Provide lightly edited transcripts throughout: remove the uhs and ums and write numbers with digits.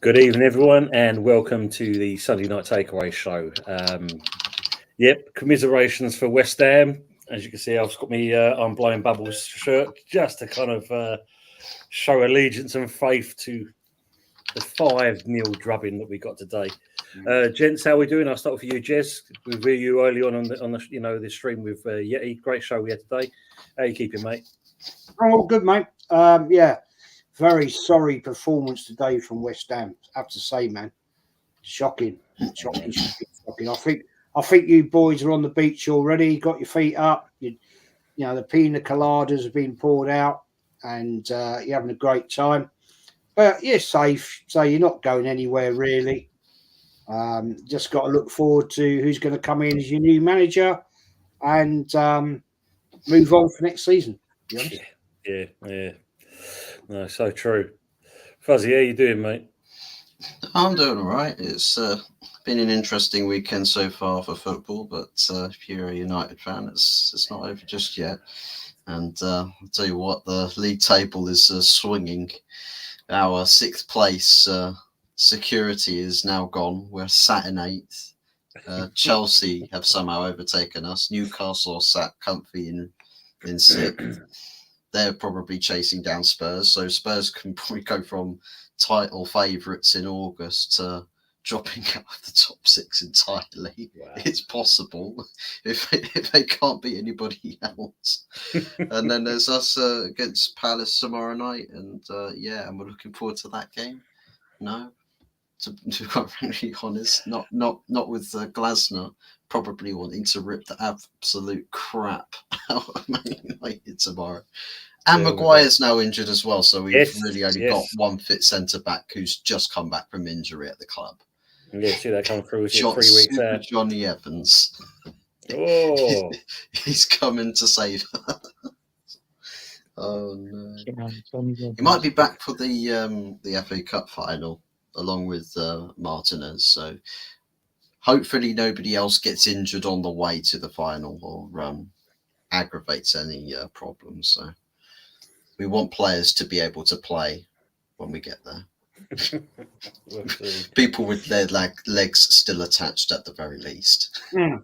Good evening, everyone, and welcome to the Sunday Night Takeaway Show. Commiserations for West Ham. As you can see, I've got me I'm blowing bubbles shirt just to kind of show allegiance and faith to the 5-0 drubbing that we got today. Gents, how are we doing? I'll start with you, Jez. We were you early on the the stream with Yeti. Great show we had today. How you keeping, mate? Oh, good, mate. Very sorry performance today from West Ham. I have to say, man, shocking. I think you boys are on the beach already. Got your feet up. You know the pina coladas have been poured out, and you're having a great time. But you're safe, so you're not going anywhere really. Just got to look forward to who's going to come in as your new manager, and move on for next season. Yeah. No, so true. Fuzzy, how you doing, mate? I'm doing all right. It's been an interesting weekend so far for football, but if you're a United fan, it's not over just yet. And I'll tell you what, the league table is swinging. Our sixth place security is now gone. We're sat in eighth. Chelsea have somehow overtaken us. Newcastle are sat comfy in sixth. They're probably chasing down Spurs. So Spurs can probably go from title favourites in August to dropping out of the top six entirely. Wow. It's possible if they can't beat anybody else. And then there's us against Palace tomorrow night. And and we're looking forward to that game. No, to be quite frankly honest, not with Glasner probably wanting to rip the absolute crap out of Man United tomorrow. And Maguire's now injured as well, so we've really only got one fit centre back who's just come back from injury at the club. Yeah, see that come through 3 weeks out. Johnny Evans. Oh, he's coming to save us. Oh no! He might be back for the FA Cup final along with Martinez. So hopefully nobody else gets injured on the way to the final or aggravates any problems. So. We want players to be able to play when we get there. People with their legs still attached at the very least. Yeah.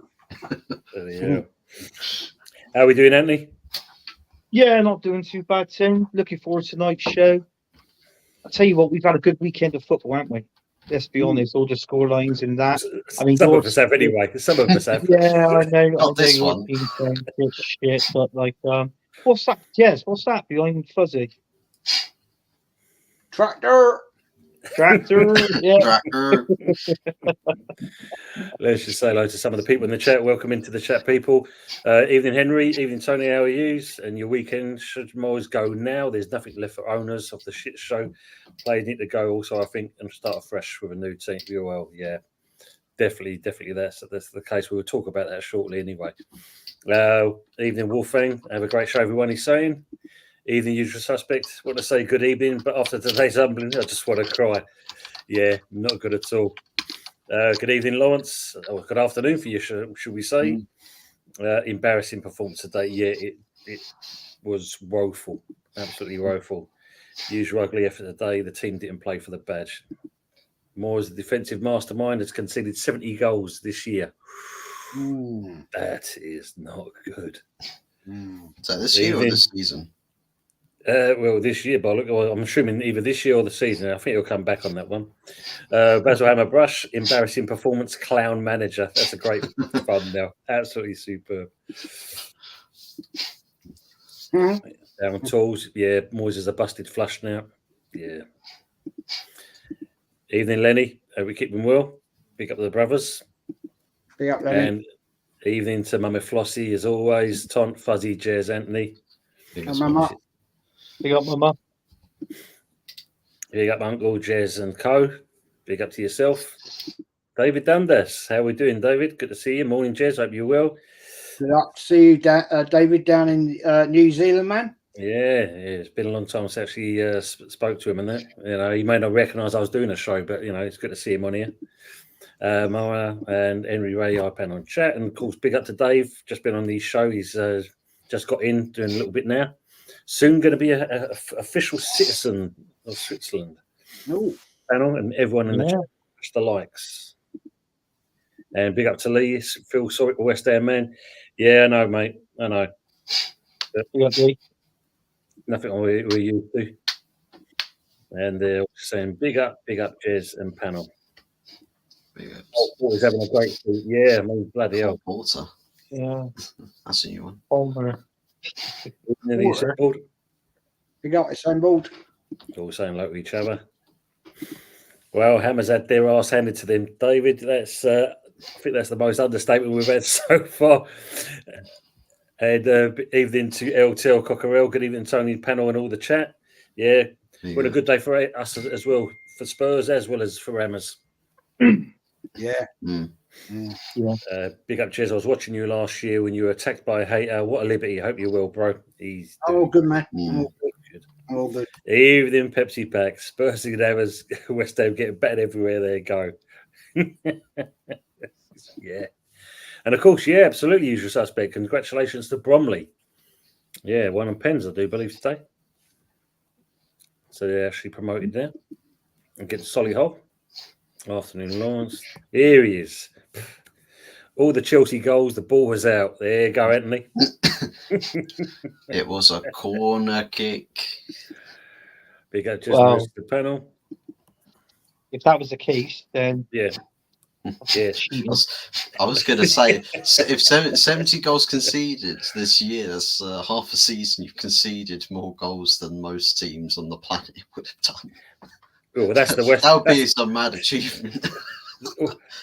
How are we doing, Anthony? Yeah, not doing too bad, Tim. Looking forward to tonight's show. I'll tell you what, we've had a good weekend of football, haven't we? Let's be honest, all the score lines and that. I mean, some of us have anyway. Some of us have. Yeah, I know. Not this one. Shit, but like, what's that? Yes, what's that behind Fuzzy? Tractor. Yeah. Tractor. Let's just say hello to some of the people in the chat. Welcome into the chat, people. Evening, Henry. Evening, Tony. How are you? And your weekend should always go now. There's nothing left for owners of the shit show. Players need to go also, I think, and start afresh with a new team. Well, yeah, definitely that's the case. We'll talk about that shortly anyway. Evening, Wolfgang. Have a great show, everyone. He's saying. Evening, usual suspect. Want to say good evening, but after today's humbling, I just want to cry. Yeah, not good at all. Good evening, Lawrence. Or good afternoon for you, should we say? Embarrassing performance today. Yeah, it was woeful. Absolutely woeful. Usual ugly effort today. The team didn't play for the badge. Moore, as a defensive mastermind, has conceded 70 goals this year. That is not good. So this year or this season? Well, this year, but I'm assuming either this year or the season. I think he'll come back on that one. Basil Hammer-Brush, embarrassing performance, clown manager. That's a great fun now. Absolutely superb. Down tools. Yeah, Moyes is a busted flush now. Yeah. Evening, Lenny. We keep them well. Pick up the brothers. Big up, Lenny. And evening to Mama Flossie, as always. Tont, Fuzzy, Jez, Anthony. Mama. Big up, Mama. Big up, Uncle, Jez, and Co. Big up to yourself. David Dundas. How are we doing, David? Good to see you. Morning, Jez. Hope you're well. Good up to see you, David, down in New Zealand, man. Yeah, it's been a long time since I actually spoke to him and that. You know, he may not recognise I was doing a show, but, you know, it's good to see him on here. Moa and Henry Ray IPAN on chat. And, of course, big up to Dave. Just been on the show. He's just got in, doing a little bit now. Soon going to be an official citizen of Switzerland. Oh. panel and everyone in the Yeah. chat. Just the likes. And big up to Lee. Feel sorry for West Ham, man. Yeah, I know, mate. I know. Yeah, Lee. Nothing we're used to. And they're saying big up, Jez and panel. Big ups. Always having a great week. Yeah, I mean, bloody hell. Cole Porter. Yeah. That's a new one. Palmer. Nearly assembled. You got assembled. All saying hello to each other. Well, Hammers had their ass handed to them. David, that's I think that's the most understatement we've had so far. And evening to LTL Cockerell. Good evening, Tony, panel, and all the chat. Yeah, Big what a up. good day for us as well, for Spurs as well as for Hammers. Yeah. Mm. Big up, Jez. I was watching you last year when you were attacked by a hater. What a liberty. Hope you're well, bro. He's I'm all good, man. Mm. I'm all good. good. I'm all good. Evening, Pepsi Pack. Spurs and Hammers. West Ham getting battered everywhere they go. Yeah. And of course, yeah, absolutely usual suspect. Congratulations to Bromley. Yeah, one on Pens, I do believe, today. So they're actually promoted there. And get Solihull. Afternoon Lawrence. Here he is. All the Chelsea goals, the ball was out. There you go, Anthony. It was a corner kick. Big up just Wow. the panel. If that was the case, then Yeah. Yeah. cheating. I was going to say, if 70 goals conceded this year, that's half a season, you've conceded more goals than most teams on the planet would have done. Well, that's the West. That would be some mad achievement.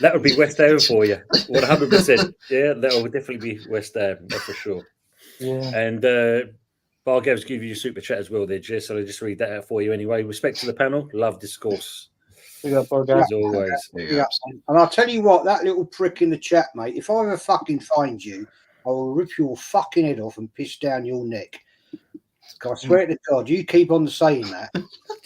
That would be West Ham for you. 100%. Yeah, that would definitely be West Ham, that's for sure. Yeah. And Bargev's give you a super chat as well there, Jess. So I'll just read that out for you anyway. Respect to the panel. Love discourse. We got Borgard. As always. Big Yeah. ups. And I'll tell you what, that little prick in the chat, mate, if I ever fucking find you, I will rip your fucking head off and piss down your neck. I swear to God, you keep on saying that.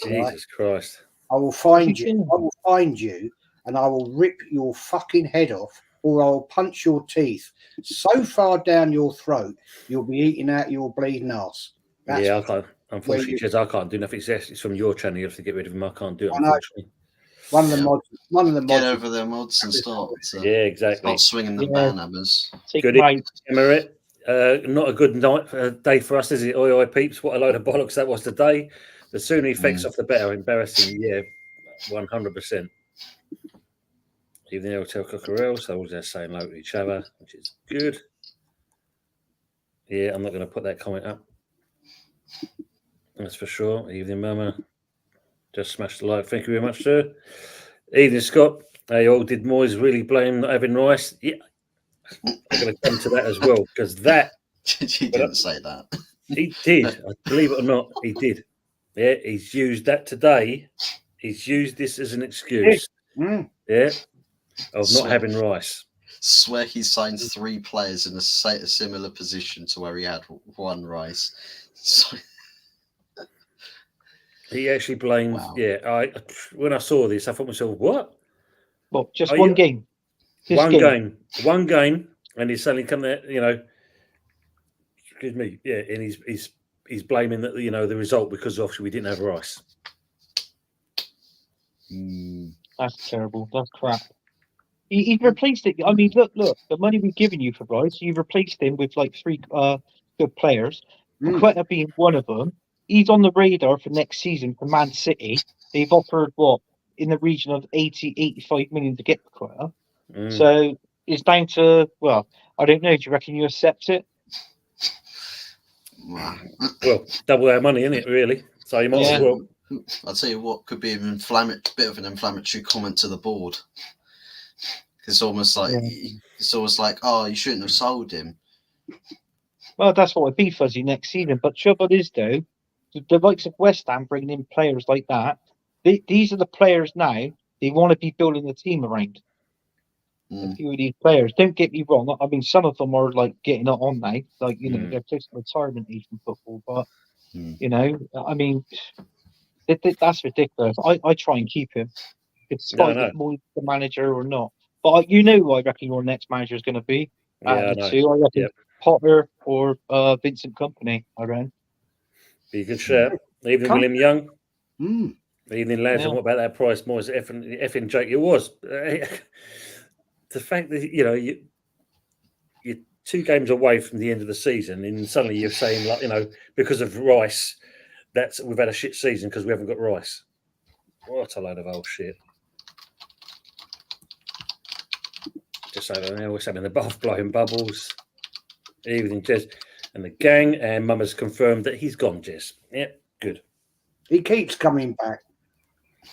Jesus Christ. I will find you. I will find you and I will rip your fucking head off or I will punch your teeth so far down your throat, you'll be eating out your bleeding ass. That's Yeah, I can't. Unfortunately, you- Jess, I can't do nothing. It's from your channel. You have to get rid of him. I can't do it, I know. unfortunately. one of the mods. One of the Get mods. over their mods and start Yeah, exactly. not swinging the Yeah. ban hammers. Take Good my Emirate. Not a good day for us, is it? Oi, oi, peeps. What a load of bollocks that was today. The sooner he fakes off, the better. Embarrassing. Yeah, 100%. Even the Hotel Cockerell, so we're just saying hello to each other, which is good. Yeah, I'm not going to put that comment up. That's for sure. Evening, Mama. Just smash the like. Thank you very much, sir. Evening, Scott. They all did Moyes really blame not having Rice? Yeah. I'm going to come to that as well, because that He didn't say that. he did. Believe it or not, he did. Yeah, he's used that today. He's used this as an excuse. Mm. Yeah, of So- not having Rice. Swear he signed 3 players in a similar position to where he had one Rice. So, He actually blamed. Wow. Yeah, when I saw this, I thought to myself, "What? well, just Are one you- game. This One game, and he's suddenly come there. You know, excuse me. Yeah, and he's blaming that the result because obviously we didn't have Rice. That's terrible. That's crap. He replaced it. I mean, look, the money we've given you for Rice, you've replaced him with like 3 good players. Mm. Paqueta being one of them. He's on the radar for next season for Man City. They've offered what in the region of 80-85 million to get Paqueta. Mm. So it's down to, well, I don't know. Do you reckon you accept it? wow. Well, double our money, isn't it? Really. So you might Yeah. as well. I'll tell you what could be an bit of an inflammatory comment to the board. It's almost like oh, you shouldn't have sold him. Well, that's what would be fuzzy next season. But trouble is, though, the likes of West Ham bringing in players like that, these are the players now they want to be building the team around. A few of these players. Don't get me wrong. I mean, some of them are like getting it on now. Like, they're close to retirement age in football. But, I mean, that's ridiculous. I try and keep him. Despite No, I know. Moyes the manager or not. But who I reckon your next manager is going to be. Yeah, Out I of the know. 2, I reckon Yep. Potter or Vincent Kompany, I reckon. Be a good shout. Even Come- William Young. Mm. Evening, lads. Yeah. And what about that price? More effing Jake. It was the fact that you're 2 games away from the end of the season, and suddenly you're saying, like, because of Rice, we've had a shit season because we haven't got Rice. What a load of old shit. Just so that we're having the bath blowing bubbles. Evening, Jez. And the gang, and Mum has confirmed that he's gone, Jez. Yeah, good. He keeps coming back.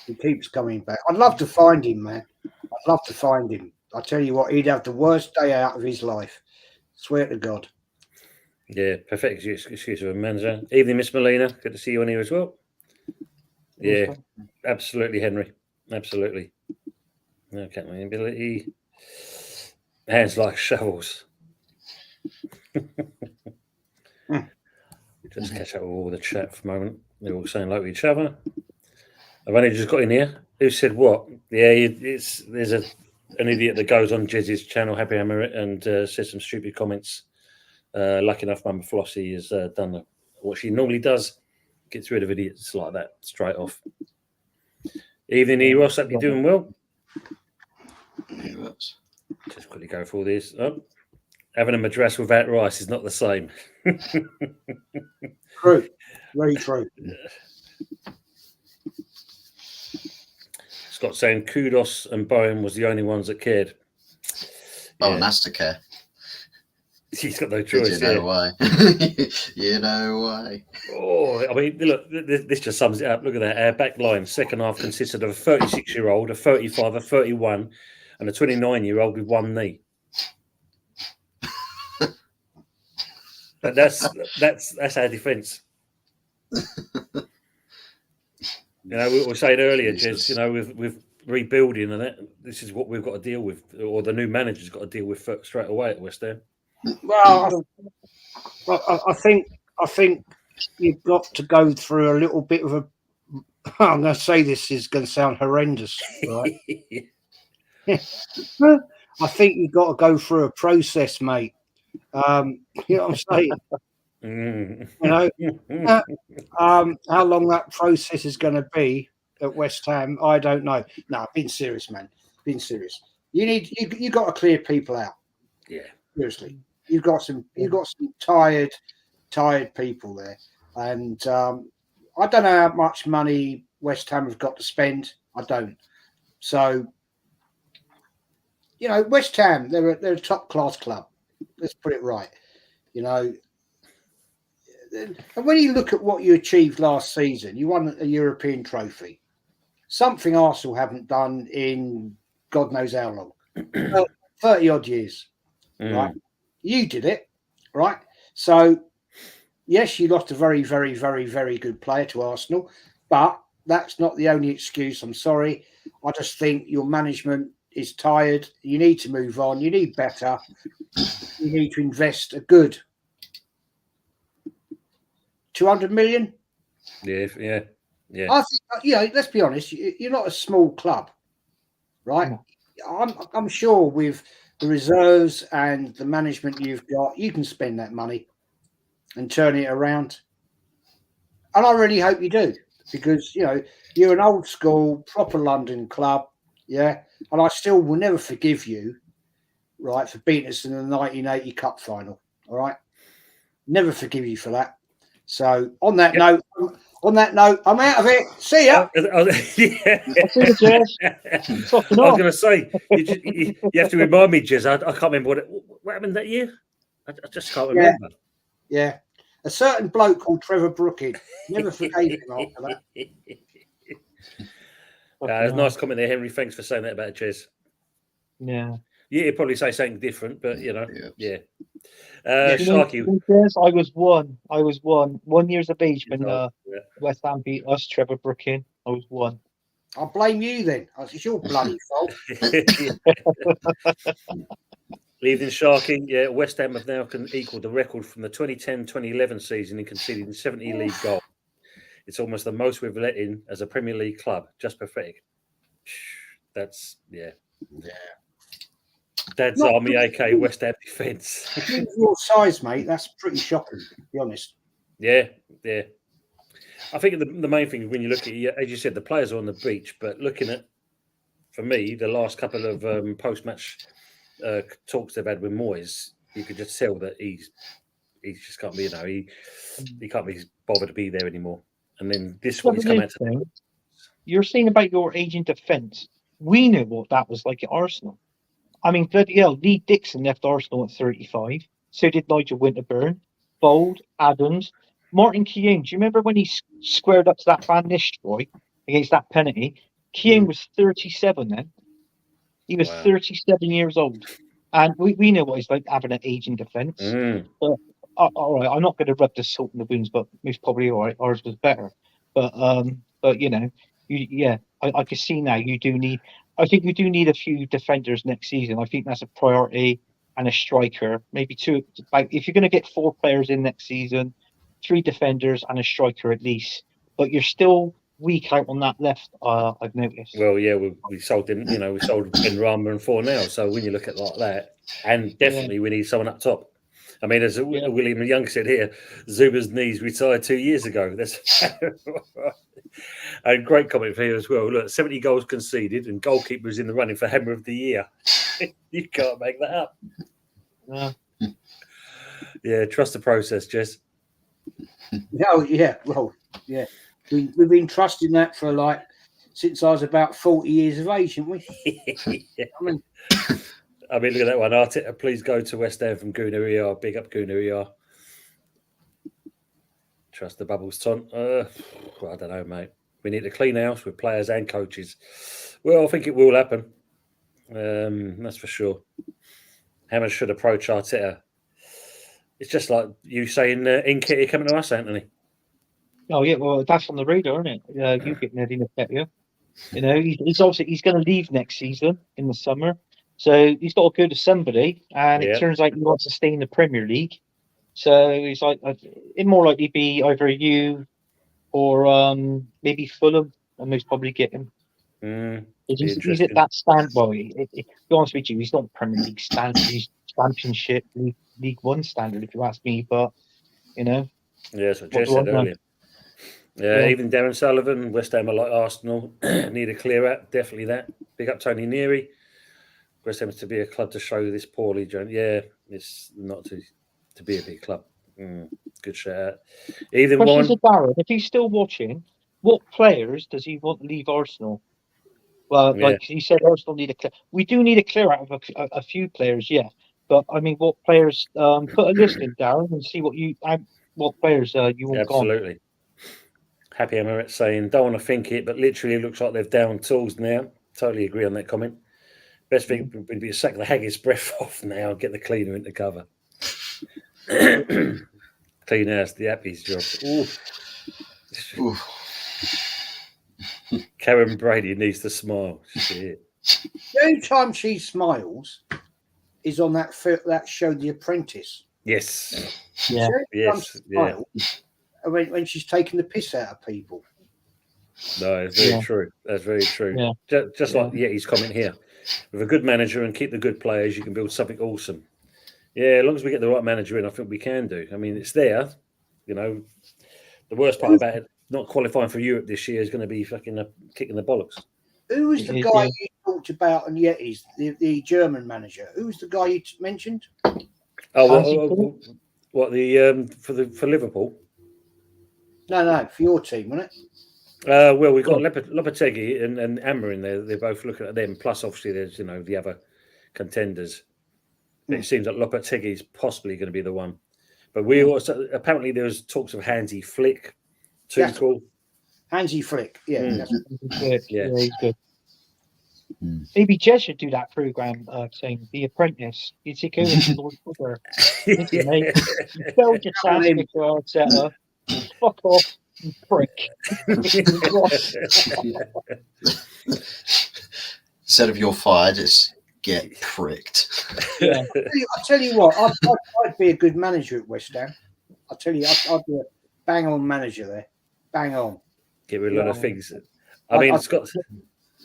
He keeps coming back. I'd love to find him, man. I'd love to find him. I tell you what, he'd have the worst day out of his life. Swear to God. Yeah, perfect excuse of a manager. Evening, Miss Molina. Good to see you on here as well. Yeah, absolutely, Henry. Absolutely. No captain ability. Hands like shovels. Just catch up with all the chat for a moment. They're all saying like each other. I've only just got in here. Who said what? Yeah, there's an idiot that goes on Jez's channel, Happy Hammer, and says some stupid comments. Lucky enough, Mama Flossie has done what she normally does, gets rid of idiots like that straight off. Evening, Eros. Hope you're doing well. Just quickly go for all this. Oh, having a madras without rice is not the same. True. Very true. Scott saying Kudos and Bowen was the only ones that cared. Oh, Mastercare. He's got no choice. You know why? You know why? Oh, I mean, look, this just sums it up. Look at that. Our back line, second half, consisted of a 36-year-old, a 35, a 31, and a 29-year-old with one knee. But that's our defence. We were saying earlier, Jez, with rebuilding and that, this is what we've got to deal with, or the new manager's got to deal with straight away at West Ham. Well, I think you've got to go through a little bit of a. I'm going to say this is going to sound horrendous, right? I think you've got to go through a process, mate. You know what I'm saying? How long that process is going to be at West Ham, I don't know. No, being serious, man. Being serious. You got to clear people out. Yeah, seriously. You've got some tired people there, and I don't know how much money West Ham have got to spend. I don't. So, West Ham, they're a top class club. Let's put it right. And when you look at what you achieved last season, you won a European trophy. Something Arsenal haven't done in God knows how long. 30 odd years. Right? You did it, right? So, yes, you lost a very, very, very, very good player to Arsenal, but that's not the only excuse. I'm sorry. I just think your management is tired. You need to move on. You need better. You need to invest a good 200 million. Yeah. I think, let's be honest. You're not a small club, right? I'm sure with the reserves and the management you've got, you can spend that money and turn it around. And I really hope you do, because you're an old school, proper London club, yeah. And I still will never forgive you, right, for beating us in the 1980 Cup final. All right, never forgive you for that. So on that note, I'm out of it. See ya. Yeah. I was going to say, you have to remind me, Jez. I can't remember what happened that year. I just can't remember. Yeah. A certain bloke called Trevor Brooking. Never forgave him after that. There's a nice comment there, Henry. Thanks for saying that about Jez. Yeah. Yeah, you'd probably say something different, but yeah. Sharky. I was one. 1 year of age when West Ham beat us, Trevor Brooking. I was one. I'll blame you then. It's your bloody fault. Evening, Sharky. Yeah, West Ham have now equalled the record from the 2010-2011 season in conceding 70 league goals. It's almost the most we've let in as a Premier League club. Just pathetic. That's, yeah. Dad's Army, aka West Ham defence. Your size, mate, that's pretty shocking, to be honest. Yeah. I think the main thing when you look at, as you said, the players are on the beach, but looking at, for me, the last couple of post-match talks they've had with Moyes, you could just tell that he just can't be, he can't be bothered to be there anymore. And then this one, he's come out to. You're saying about your aging defence. We knew what that was like at Arsenal. I mean, bloody hell, Lee Dixon left Arsenal at 35. So did Nigel Winterburn, Bold, Adams, Martin Keown. Do you remember when he squared up to that Van Nistelrooy against that penalty? Keown was 37 then. He was 37 years old. And we know what it's like having an aging defence. But, all right, I'm not going to rub the salt in the wounds, but most probably all right. Ours was better. But I can see now you do need. I think we do need a few defenders next season. I think that's a priority, and a striker, maybe two. If you're going to get 4 players in next season, 3 defenders and a striker at least. But you're still weak out on that left. I've noticed. Well, yeah, we sold him. We sold Ben Rama and 4 now. So when you look at it like that, and definitely we need someone up top. I mean, as William Young said here, Zuba's knees retired 2 years ago. That's a great comment for here as well. Look, 70 goals conceded and goalkeepers in the running for Hammer of the Year. You can't make that up. Yeah, trust the process, Jess. Oh, yeah. Well, yeah. We've been trusting that for since I was about 40 years of age, haven't we? Yeah. I mean, look at that one. Arteta, please go to West Ham from Gunnar. Big up Gunnar. Trust the bubbles, Ton. I don't know, mate. We need to clean house with players and coaches. Well, I think it will happen. That's for sure. Hammer should approach Arteta. It's just like you saying, Nketiah coming to us, Anthony. Oh yeah, well that's on the radar, isn't it? You getting Eddie Nketiah. He's going to leave next season in the summer. So he's got to go to somebody, and it turns out he wants to stay in the Premier League. So he's like, it more likely be either you or maybe Fulham, and most probably get him. He's at that stand. Well, to be honest with you, he's not Premier League standard. He's Championship, League One standard, if you ask me. But yeah, that's what Jess said earlier. Yeah, even Darren Sullivan, West Ham are like Arsenal, need a clear out. Definitely that. Big up Tony Neary. West Ham is to be a club to show this poorly, John. Yeah, it's not to be a big club. Good shout out. Either one. Darren, if he's still watching, what players does he want to leave Arsenal? Well, like he said, Arsenal need a clear. We do need a clear out of a few players, yeah. But I mean, what players? Put a list in, Darren, and see what players you want. Absolutely. Gone. Happy Emirates saying, don't want to think it, but literally it looks like they've down tools now. Totally agree on that comment. Best thing would be to suck the haggis breath off now and get the cleaner into cover. Clean house, the Appy's job. Ooh. Karen Brady needs to smile. Shit. The only time she smiles is on that show, The Apprentice. Yes. Yeah. Yes. Yeah. When she's taking the piss out of people. No, it's very true. That's very true. Yeah. Just like Yeti's comment here. With a good manager and keep the good players, you can build something awesome. Yeah, as long as we get the right manager in, I think we can do. I mean, it's there. The worst part about it, not qualifying for Europe this year, is going to be fucking kicking the bollocks. Who was the guy you talked about on Yetis, the German manager? Who was the guy you mentioned? Oh, what for Liverpool? No, for your team, wasn't it? Well, we've got Lopetegui and Ammer in there. They're both looking at them. Plus, obviously, there's the other contenders. It seems like Lopetegui is possibly going to be the one. But we also apparently there was talks of Hansi Flick. Tuchel. Hansi Flick, yeah. He's good. Maybe Jez should do that program saying The Apprentice. You take over to Lord Booker. You failed your task if you're Arteta. Fuck off, you prick. Instead of you're fired, it's get pricked. Yeah. I tell you what, I'd be a good manager at West Ham. I tell you, I'd be a bang on manager there. Bang on. Get rid of a lot of things. I mean, Scott.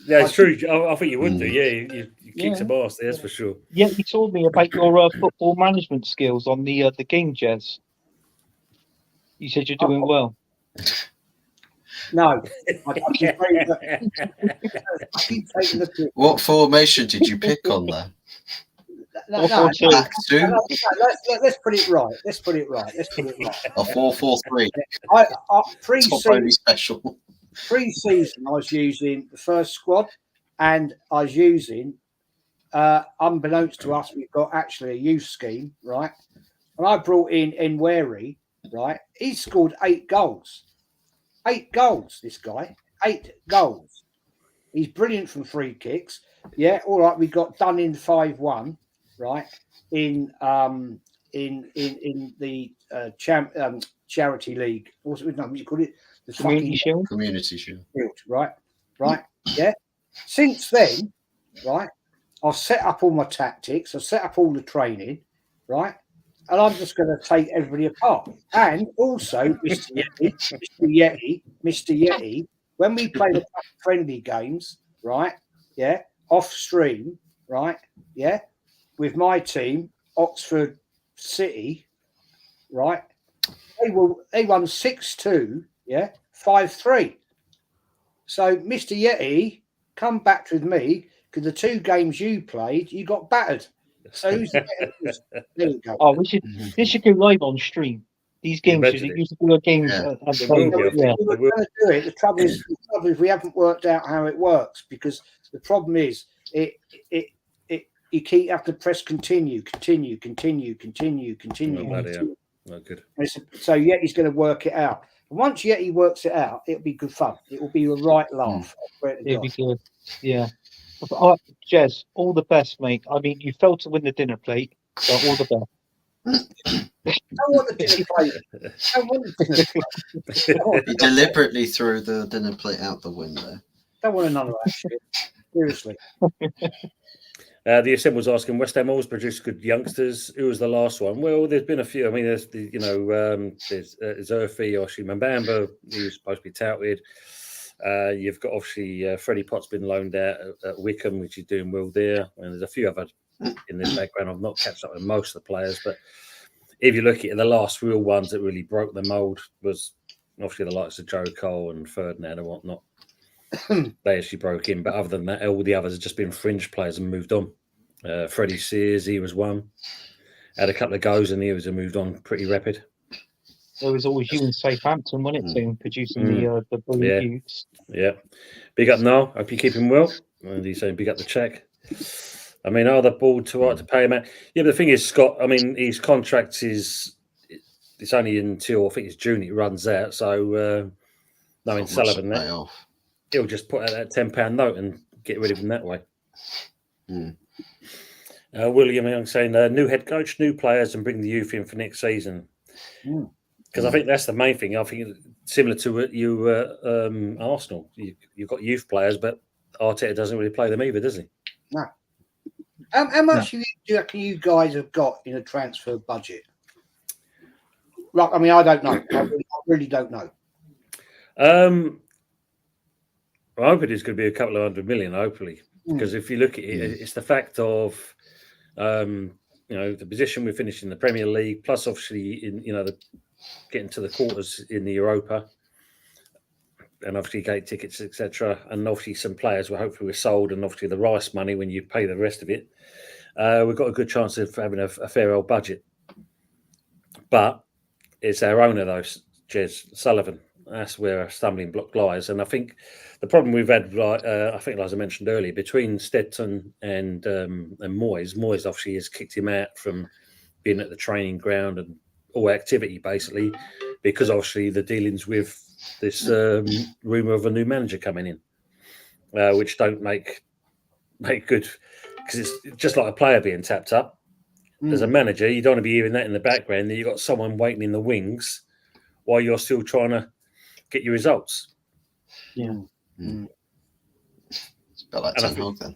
Yeah, it's true. I think you would do. Yeah, you kick some ass there, that's for sure. Yeah, you told me about your football management skills on the game, Jez. You said you're doing well. No, I keep taking the piss. What formation did you pick on there? No, 4-4-2. Back two let's put it right. Let's put it right. or 4-4-3? I Top pre-season, only special. I was using the first squad, and I was using, unbeknownst to us, we've got actually a youth scheme, right? And I brought in Nweri, right? He scored 8 goals. 8 goals, this guy. 8 goals. He's brilliant from free kicks. Yeah, all right. We got done in 5-1, right? In the charity league. What's it? What do you call it? The Community Shield. Community Shield. field, right? Yeah. Since then, right, I've set up all my tactics. I've set up all the training, right? And I'm just going to take everybody apart. And also, Mr. Yeti, when we play the friendly games, right? Yeah, off stream, right? Yeah, with my team, Oxford City, right? They won 6-2, yeah, 5-3. So, Mr. Yeti, come back with me because the 2 games you played, you got battered. So who's the better? There we go. Oh, this should go live on stream. These games imagine used to do games. Yeah. They will be, I think. Yeah. We're going to do it. The trouble is we haven't worked out how it works, because the problem is you keep have to press continue. Oh, bloody hell. Oh, good. So Yeti's going to work it out. And once Yeti works it out, it'll be good fun. It will be a right laugh. It'd be good. Yeah. Jez, all the best, mate. I mean, you failed to win the dinner plate, so all the best. I want the dinner plate. I want the dinner plate. He deliberately threw the dinner plate out the window. Don't want none of that shit. Seriously. The Assemble's asking, West Ham always produce good youngsters. Who was the last one? Well, there's been a few. I mean, there's there's Zerfi, Oshi Mbamba, who's supposed to be touted. You've got obviously Freddie Potts been loaned out at Wickham, which is doing well there. And there's a few other in the background. I've not catched up with most of the players, but if you look at the last real ones that really broke the mould was obviously the likes of Joe Cole and Ferdinand and whatnot. They actually broke in, but other than that, all the others have just been fringe players and moved on. Freddie Sears, he was one. Had a couple of goes and he was moved on pretty rapid. There was always you in Southampton, wasn't it, Tim, producing the brilliant youths. Yeah. Big up Noel. Hope you're keeping well. And he's saying big up the check. I mean, are the board too right to pay him out? Yeah, but the thing is, Scott, I mean, his contract it's only until I think it's June it runs out. So knowing Sullivan that he'll just put out that £10 note and get rid of him that way. William Young saying new head coach, new players, and bring the youth in for next season. Because I think that's the main thing. I think similar to you, Arsenal. You've got youth players, but Arteta doesn't really play them either, does he? No. How much do you reckon you guys have got in a transfer budget? Right, I mean, I don't know. I really don't know. I hope it is going to be a couple of 100 million, hopefully. Because if you look at it, it's the fact of, the position we're finishing the Premier League, plus obviously in, getting to the quarters in the Europa, and obviously gate tickets, etc. And obviously some players were hopefully sold, and obviously the Rice money when you pay the rest of it. We've got a good chance of having a fair old budget. But it's our owner, though, Jez Sullivan. That's where a stumbling block lies. And I think the problem we've had, I think, as I mentioned earlier, between Stetton and Moyes obviously has kicked him out from being at the training ground and all activity, basically, because obviously the dealings with this rumour of a new manager coming in, which don't make good, because it's just like a player being tapped up. As a manager, you don't want to be hearing that in the background, that you've got someone waiting in the wings while you're still trying to get your results. Yeah. It's a bit like Ten Hag then.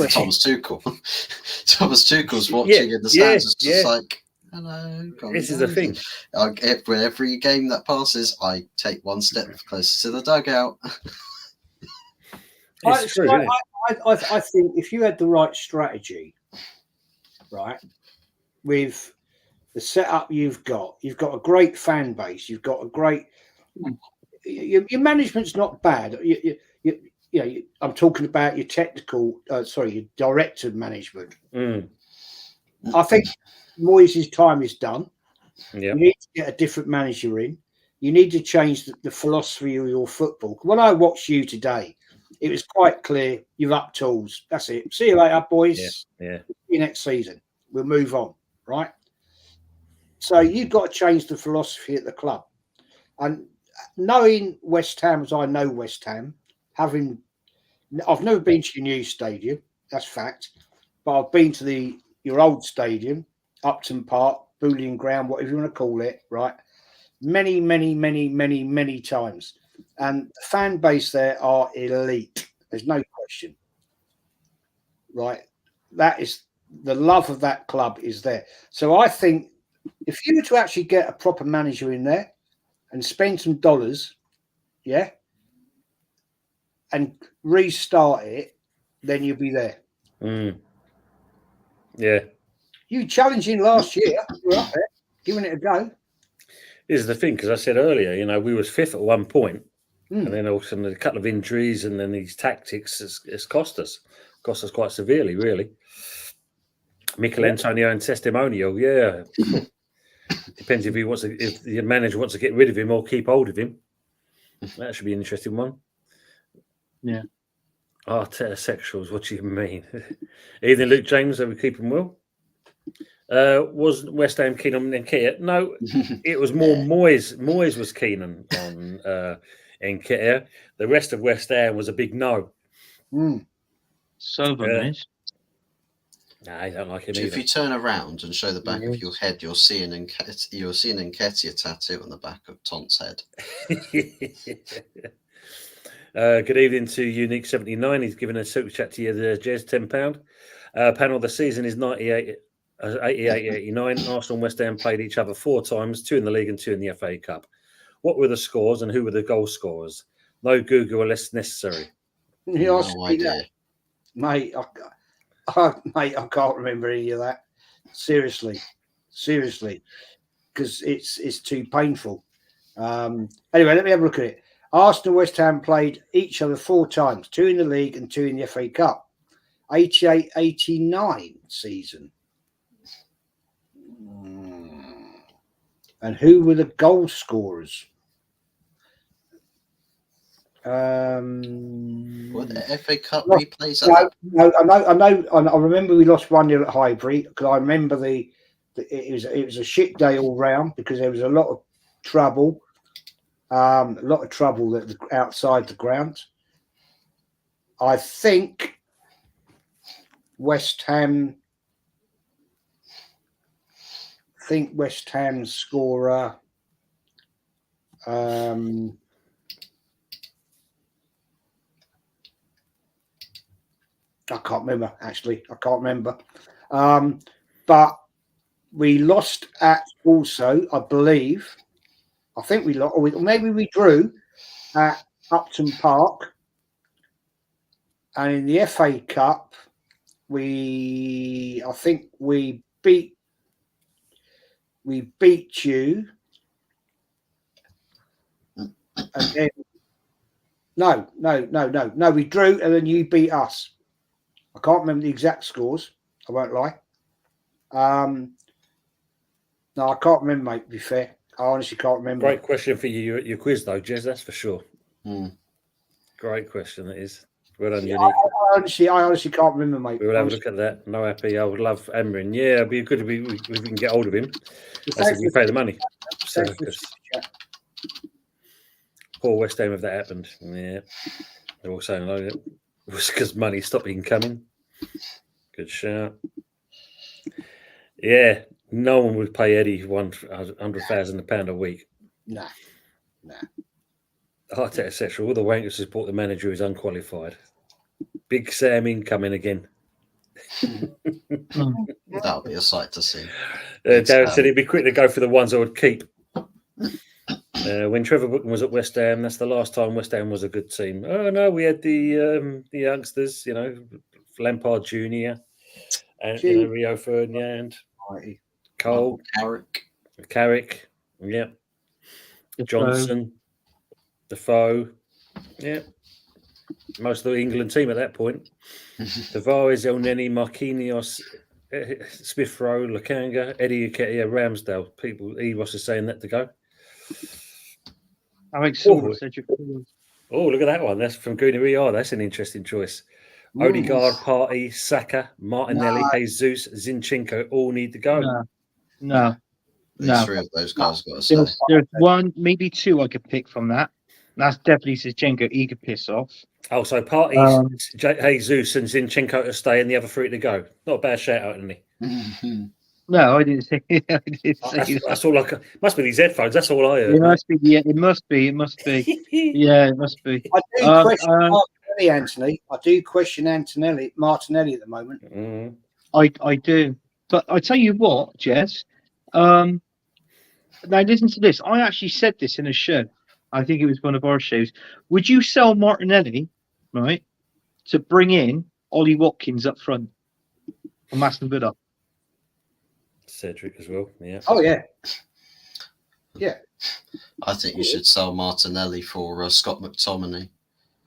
Thomas Tuchel. Thomas Tuchel's watching in the stands. It's just like, hello. This is the thing. With every game that passes, I take one step closer to the dugout. It's true, isn't it? I think if you had the right strategy, right, with the setup you've got a great fan base, you've got a great, your management's not bad. I'm talking about your technical, your director management. Mm. I think Moyes' time is done. Yeah. You need to get a different manager in. You need to change the philosophy of your football. When I watched you today, it was quite clear you've up tools. That's it. See you later, boys. Yeah. See you next season. We'll move on, right? So you've got to change the philosophy at the club. And knowing West Ham as I know West Ham, I've never been to your new stadium, that's fact, but I've been to your old stadium, Upton Park, Boolean Ground, whatever you want to call it, right? Many, many, many, many, many times. And the fan base there are elite. There's no question. Right? That is the love of that club is there. So I think if you were to actually get a proper manager in there and spend some dollars, yeah, and restart it, then you'll be there. Mm. Yeah. You challenging last year, you were up there, giving it a go. This is the thing, because I said earlier, we was fifth at one point, Mm. and then all of a sudden a couple of injuries, and then these tactics has cost us quite severely, really. Mikel Antonio and testimonial, yeah. Depends if the manager wants to get rid of him or keep hold of him. That should be an interesting one. Yeah. Arteta sexuals, what do you mean? Either Luke James, they would keep him well. Was West Ham keen on Nketiah? No, it was more Moyes. Moyes was keen on Nketiah. The rest of West Ham was a big no. Mm. Southern is. No, I don't like him If either. you turn around and show the back of Yes. your head, you're seeing Nketiah tattoo on the back of Tont's head. Good evening to Unique 79. He's given a super chat to you, Jez, £10. Panel, the season is 88-89. Arsenal and West Ham played each other 4 times, 2 in the league and 2 in the FA Cup. What were the scores and who were the goal scorers? No Google unless necessary. You asked No me idea. that, mate. Mate, I can't remember any of that. Seriously, because it's too painful. Anyway, let me have a look at it. Arsenal and West Ham played each other 4 times, 2 in the league and 2 in the FA Cup. 88-89 season. And who were the goal scorers? Well, the FA Cup No, replays. No, I know. I remember we lost 1-0 at Highbury because I remember it was a shit day all round because there was a lot of trouble, outside the ground. I think West Ham scorer. I can't remember, actually. I can't remember. But we lost at also, I believe, I think we lost, or maybe we drew at Upton Park. And in the FA Cup, I think we beat you. And then, no, we drew and then you beat us. I can't remember the exact scores. I won't lie. No, I can't remember, mate, to be fair. I honestly can't remember. Great question for you at your quiz, though, Jez, that's for sure. Great question, that is. Well done, Unique. I honestly can't remember, mate. We will have a look at that. No happy. I would love Amrin. Yeah, it'd be good if we can get hold of him. That's if we pay the money. So, poor West Ham if that happened. Yeah. They're all saying it was because money stopped incoming. Good shout. Yeah, no one would pay Eddie £100,000 a week. Nah. Arteta, etc. All the wankers support the manager who is unqualified. Big Sam incoming again. That'll be a sight to see. Darren said he'd be quick to go for the ones I would keep. When Trevor Bookham was at West Ham, that's the last time West Ham was a good team. Oh no, we had the youngsters, Lampard Jr. and Rio Ferdinand, Cole, Carrick. Carrick, yeah, Johnson, Defoe. Yeah. Most of the England team at that point. Tavares, El Neni, Marquinhos, Smith Rowe, Lakanga, Eddie Nketiah, Ramsdale. People, Evos is saying that to go. Alex Silver Oh. said you. Oh, look at that one. That's from Gunnar. That's an interesting choice. Odegaard, Partey, Saka, Martinelli, Jesus, Zinchenko all need to go. No. These three of those guys got to stay. There's one, maybe two I could pick from that. That's definitely Zinchenko. He could piss off. Oh, so Partey, Jesus, and Zinchenko to stay, and the other three to go. Not a bad shout out, isn't he? No, I didn't say. I didn't say that. That's all I can. Must be these headphones. That's all I heard. It must be. Yeah, it must be. It must be. Yeah, it must be. I do question Martinelli, Anthony. I do question Martinelli at the moment. Mm. I do. But I tell you what, Jess. Now listen to this. I actually said this in a show. I think it was one of our shows. Would you sell Martinelli, right, to bring in Ollie Watkins up front from Aston Villa? Cedric as well. Yeah. Oh yeah. I think you should sell Martinelli for Scott McTominay.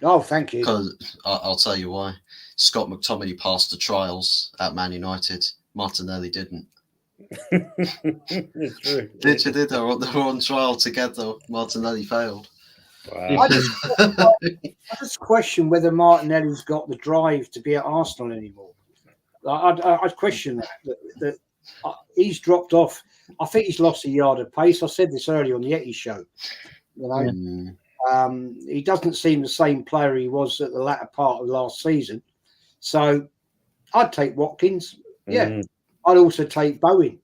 Oh, thank you. Because I'll tell you why. Scott McTominay passed the trials at Man United. Martinelli didn't. It's true. Literally, they were on trial together. Martinelli failed. Wow. I just question whether Martinelli's got the drive to be at Arsenal anymore. I'd question that he's dropped off. I think he's lost a yard of pace. I said this earlier on the Yeti show. You know, he doesn't seem the same player he was at the latter part of last season. So I'd take Watkins. Yeah. I'd also take Bowen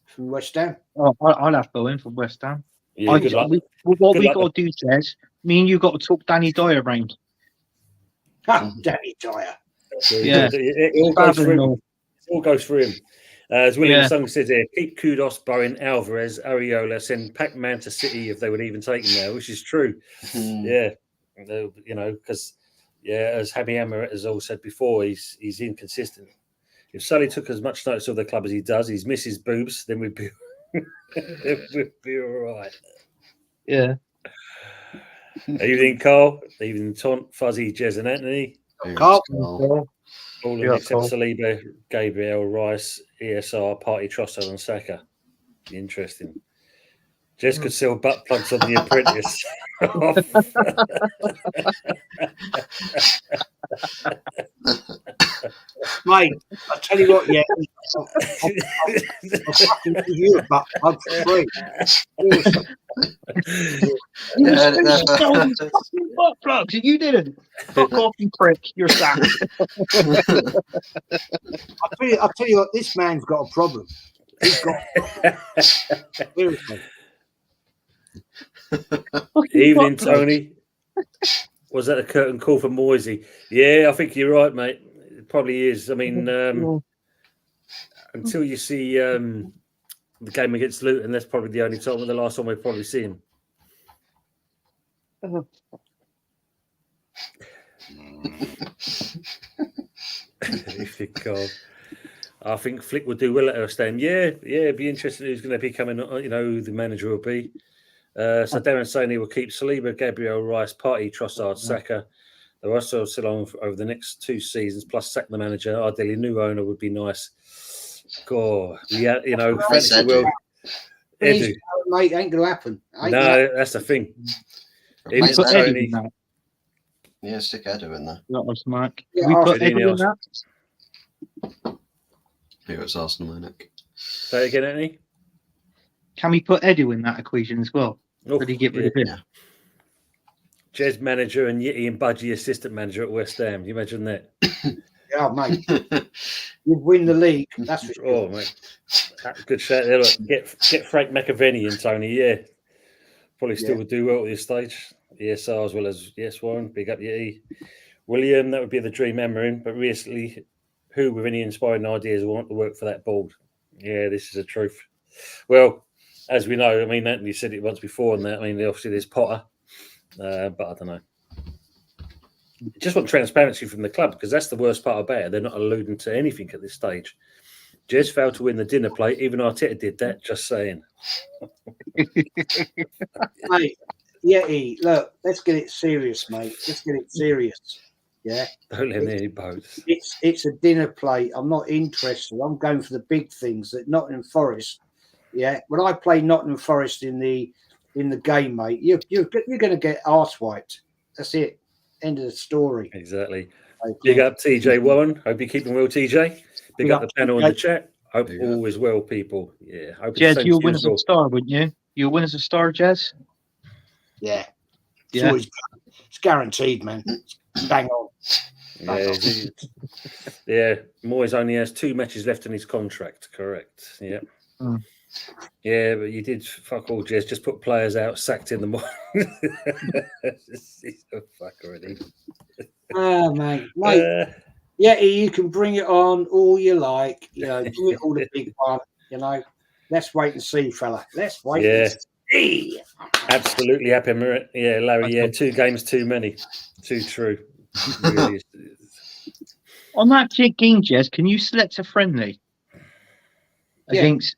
from West Ham. Oh, I'll have Bowen from West Ham. Yeah, good luck. What we got to do, Jez, me and you got to talk Danny Dyer around. Danny Dyer. Yeah. It all goes for him. As William Sung says here, keep Kudos, Bowen, Alvarez, Areola, send Pac-Man to City if they would even take him there, which is true. Yeah. You know, because, as Hammy Hammer has all said before, he's inconsistent. If Sully took as much notice of the club as he does, he's misses boobs, then we'd be all right. Yeah. Evening, Carl. Evening, Taunt, Fuzzy, Jez and Anthony. Carl. All of them except Saliba, Gabriel, Rice, ESR, Partey, Trossard and Saka. Interesting. Jez could sell butt plugs on The Apprentice. Mate, I'll tell you what, I'll fucking give you a butt plug for free. Butt plugs, and you didn't. Fuck off, you prick. You're sacked. I'll tell you what, this man's got a problem. He's got seriously. Evening, Tony. Was that a curtain call for Moisey? Yeah, I think you're right, mate. It probably is. I mean, until you see the game against Luton, that's probably the only time, the last time we'll probably see him. I think Flick would do well at West Ham. Yeah, it'd be interesting who's going to be coming, who the manager will be. So Darren saying he will keep Saliba, Gabriel, Rice, Partey, Trossard, Saka. The rest will sit on over the next 2 seasons, plus sack the manager. Ideally, new owner would be nice. God, fantasy world. Edu. Mate, ain't going to happen. That's the thing. Yeah, Put Edu in that. Yeah, stick Edu in there. That was Mark. Yeah, We put Edu in that. Here it's Arsenal, Nick. Say it again, Anthony. Can we put Edu in that equation as well? Oh, Did he get rid of him? Yeah. Jez manager and Yitty and Budgie assistant manager at West Ham. Can you imagine that? Yeah, mate. You'd win the league. That's for sure. Oh, mate. Good shout there. Look, get Frank McAvenny and Tony. Yeah. Probably still would do well at this stage. ESR as well as, yes, Warren. Big up Yitty. William, that would be the dream hammering. But recently, who with any inspiring ideas want to work for that board? Yeah, this is the truth. Well, as we know, I mean, Anthony said it once before, and that, I mean, obviously there's Potter, but I don't know. Just want transparency from the club, because that's the worst part about it. They're not alluding to anything at this stage. Jez failed to win the dinner plate. Even Arteta did that. Just saying. Mate, Yeti, look, let's get it serious, mate. Let's get it serious. Yeah. Don't let any boats. It's a dinner plate. I'm not interested. I'm going for the big things that Nottingham Forest. Yeah. When I play Nottingham Forest in the game, mate, you're going to get arse wiped. That's it. End of the story. Exactly. Big up TJ Warren. Hope you're keeping well, TJ. Big up the panel in the chat. Hope all is well, people. Yeah. Hope Jez, you'll win as a star, wouldn't you? You'll win as a star, Jez? Yeah. Yeah. It's guaranteed, man. Bang on. Yeah. Moyes only has 2 matches left in his contract. Correct. Yeah. Yeah, but you did fuck all, Jez. Just put players out, sacked in the morning. He's a fucker, already. Ah, mate. Yeah, you can bring it on all you like. You know, do it all the big one. You know, let's wait and see, fella. Let's wait and see. Absolutely happy. Yeah, Larry. Yeah, 2 games too many. Too true. Really On that game, Jez, can you select a friendly against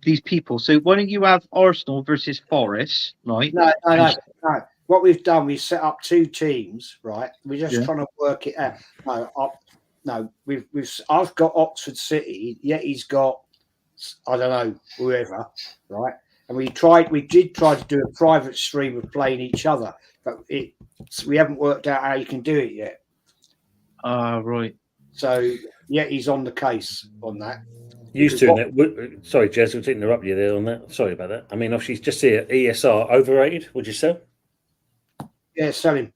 these people? So why don't you have Arsenal versus Forest, right? No. What we've done, we've set up 2 teams, right? We're just trying to work it out. I've got Oxford City. Yeti's got, I don't know, whoever, right? And we did try to do a private stream of playing each other, but we haven't worked out how you can do it yet. Right. So Yeti's on the case on that. Used to that. Sorry, Jez, to interrupt you there on that. Sorry about that. I mean, if she's just here, ESR overrated. Would you sell? Yeah, sell him.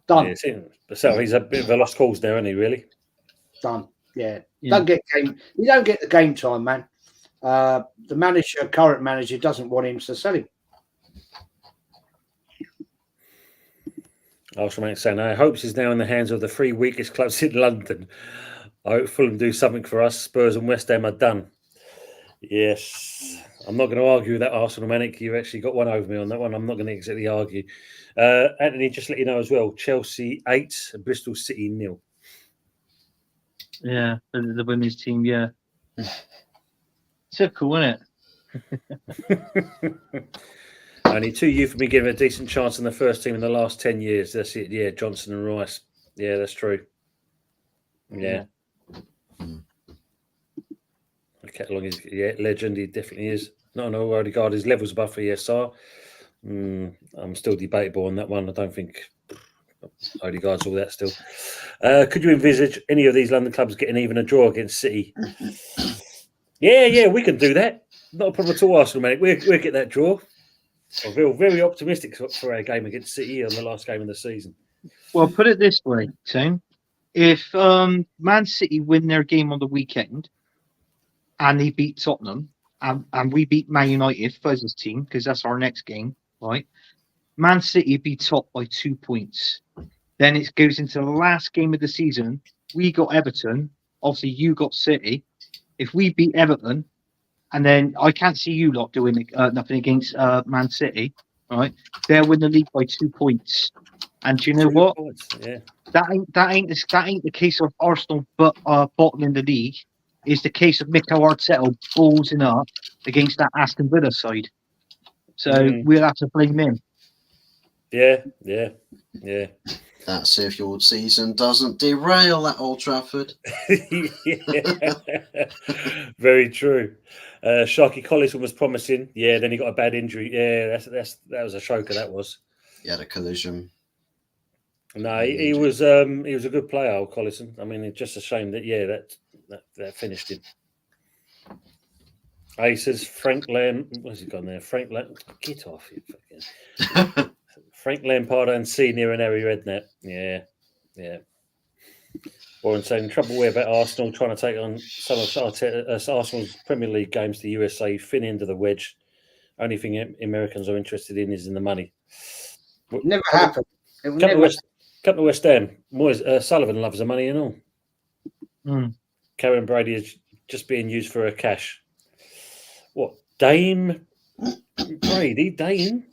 Done. Yeah, so he's a bit of a lost cause there, isn't he? Really? Done. Yeah. You don't get the game time, man. The current manager doesn't want him, so sell him. Arsenal mate saying, I hope he's now in the hands of the 3 weakest clubs in London. I hope Fulham do something for us. Spurs and West Ham are done. Yes. I'm not going to argue with that, Arsenal Manic. You've actually got one over me on that one. I'm not going to exactly argue. Anthony, just let you know as well, Chelsea 8, Bristol City 0. Yeah, the women's team, yeah. Typical, isn't it? Only 2 youth have been given a decent chance in the first team in the last 10 years. That's it. Yeah, Johnson and Rice. Yeah, that's true. Yeah. Catalong is legend. He definitely is. Not an regard his levels above for ESR. I'm still debatable on that one. I don't think Odegaard's all that still. Could you envisage any of these London clubs getting even a draw against City? Yeah, we can do that. Not a problem at all, Arsenal, mate. We'll get that draw. I feel very optimistic for our game against City on the last game of the season. Well, put it this way, Tim. If Man City win their game on the weekend and they beat Tottenham and we beat Man United, Fuzz's team, because that's our next game, right? Man City be top by 2 points. Then it goes into the last game of the season. We got Everton. Obviously, you got City. If we beat Everton, and then I can't see you lot doing nothing against Man City, right? They'll win the league by 2 points. And do you know what? Yeah. That ain't the case of Arsenal bottling the league. It's the case of Mikel Arteta ballsing up against that Aston Villa side. So we'll have to blame him. Yeah. That's if your season doesn't derail at Old Trafford. Very true. Sharky Collison was promising. Yeah, then he got a bad injury. Yeah, that was a shoker. That was. He had a collision. No, he was a good player, old Collison. I mean, it's just a shame that that finished him. He says Frank Lam. Where's he gone there? Frank Lam. Get off, you fucking. Frank Lampard and Senior and Harry Redknapp. Yeah. Warren saying trouble way about Arsenal trying to take on some of Arsenal's Premier League games to USA, fin into the wedge. Only thing Americans are interested in is in the money. Never happened. Come to West Ham. Sullivan loves the money and all. Karen Brady is just being used for her cash. What? Dame Brady? Dame?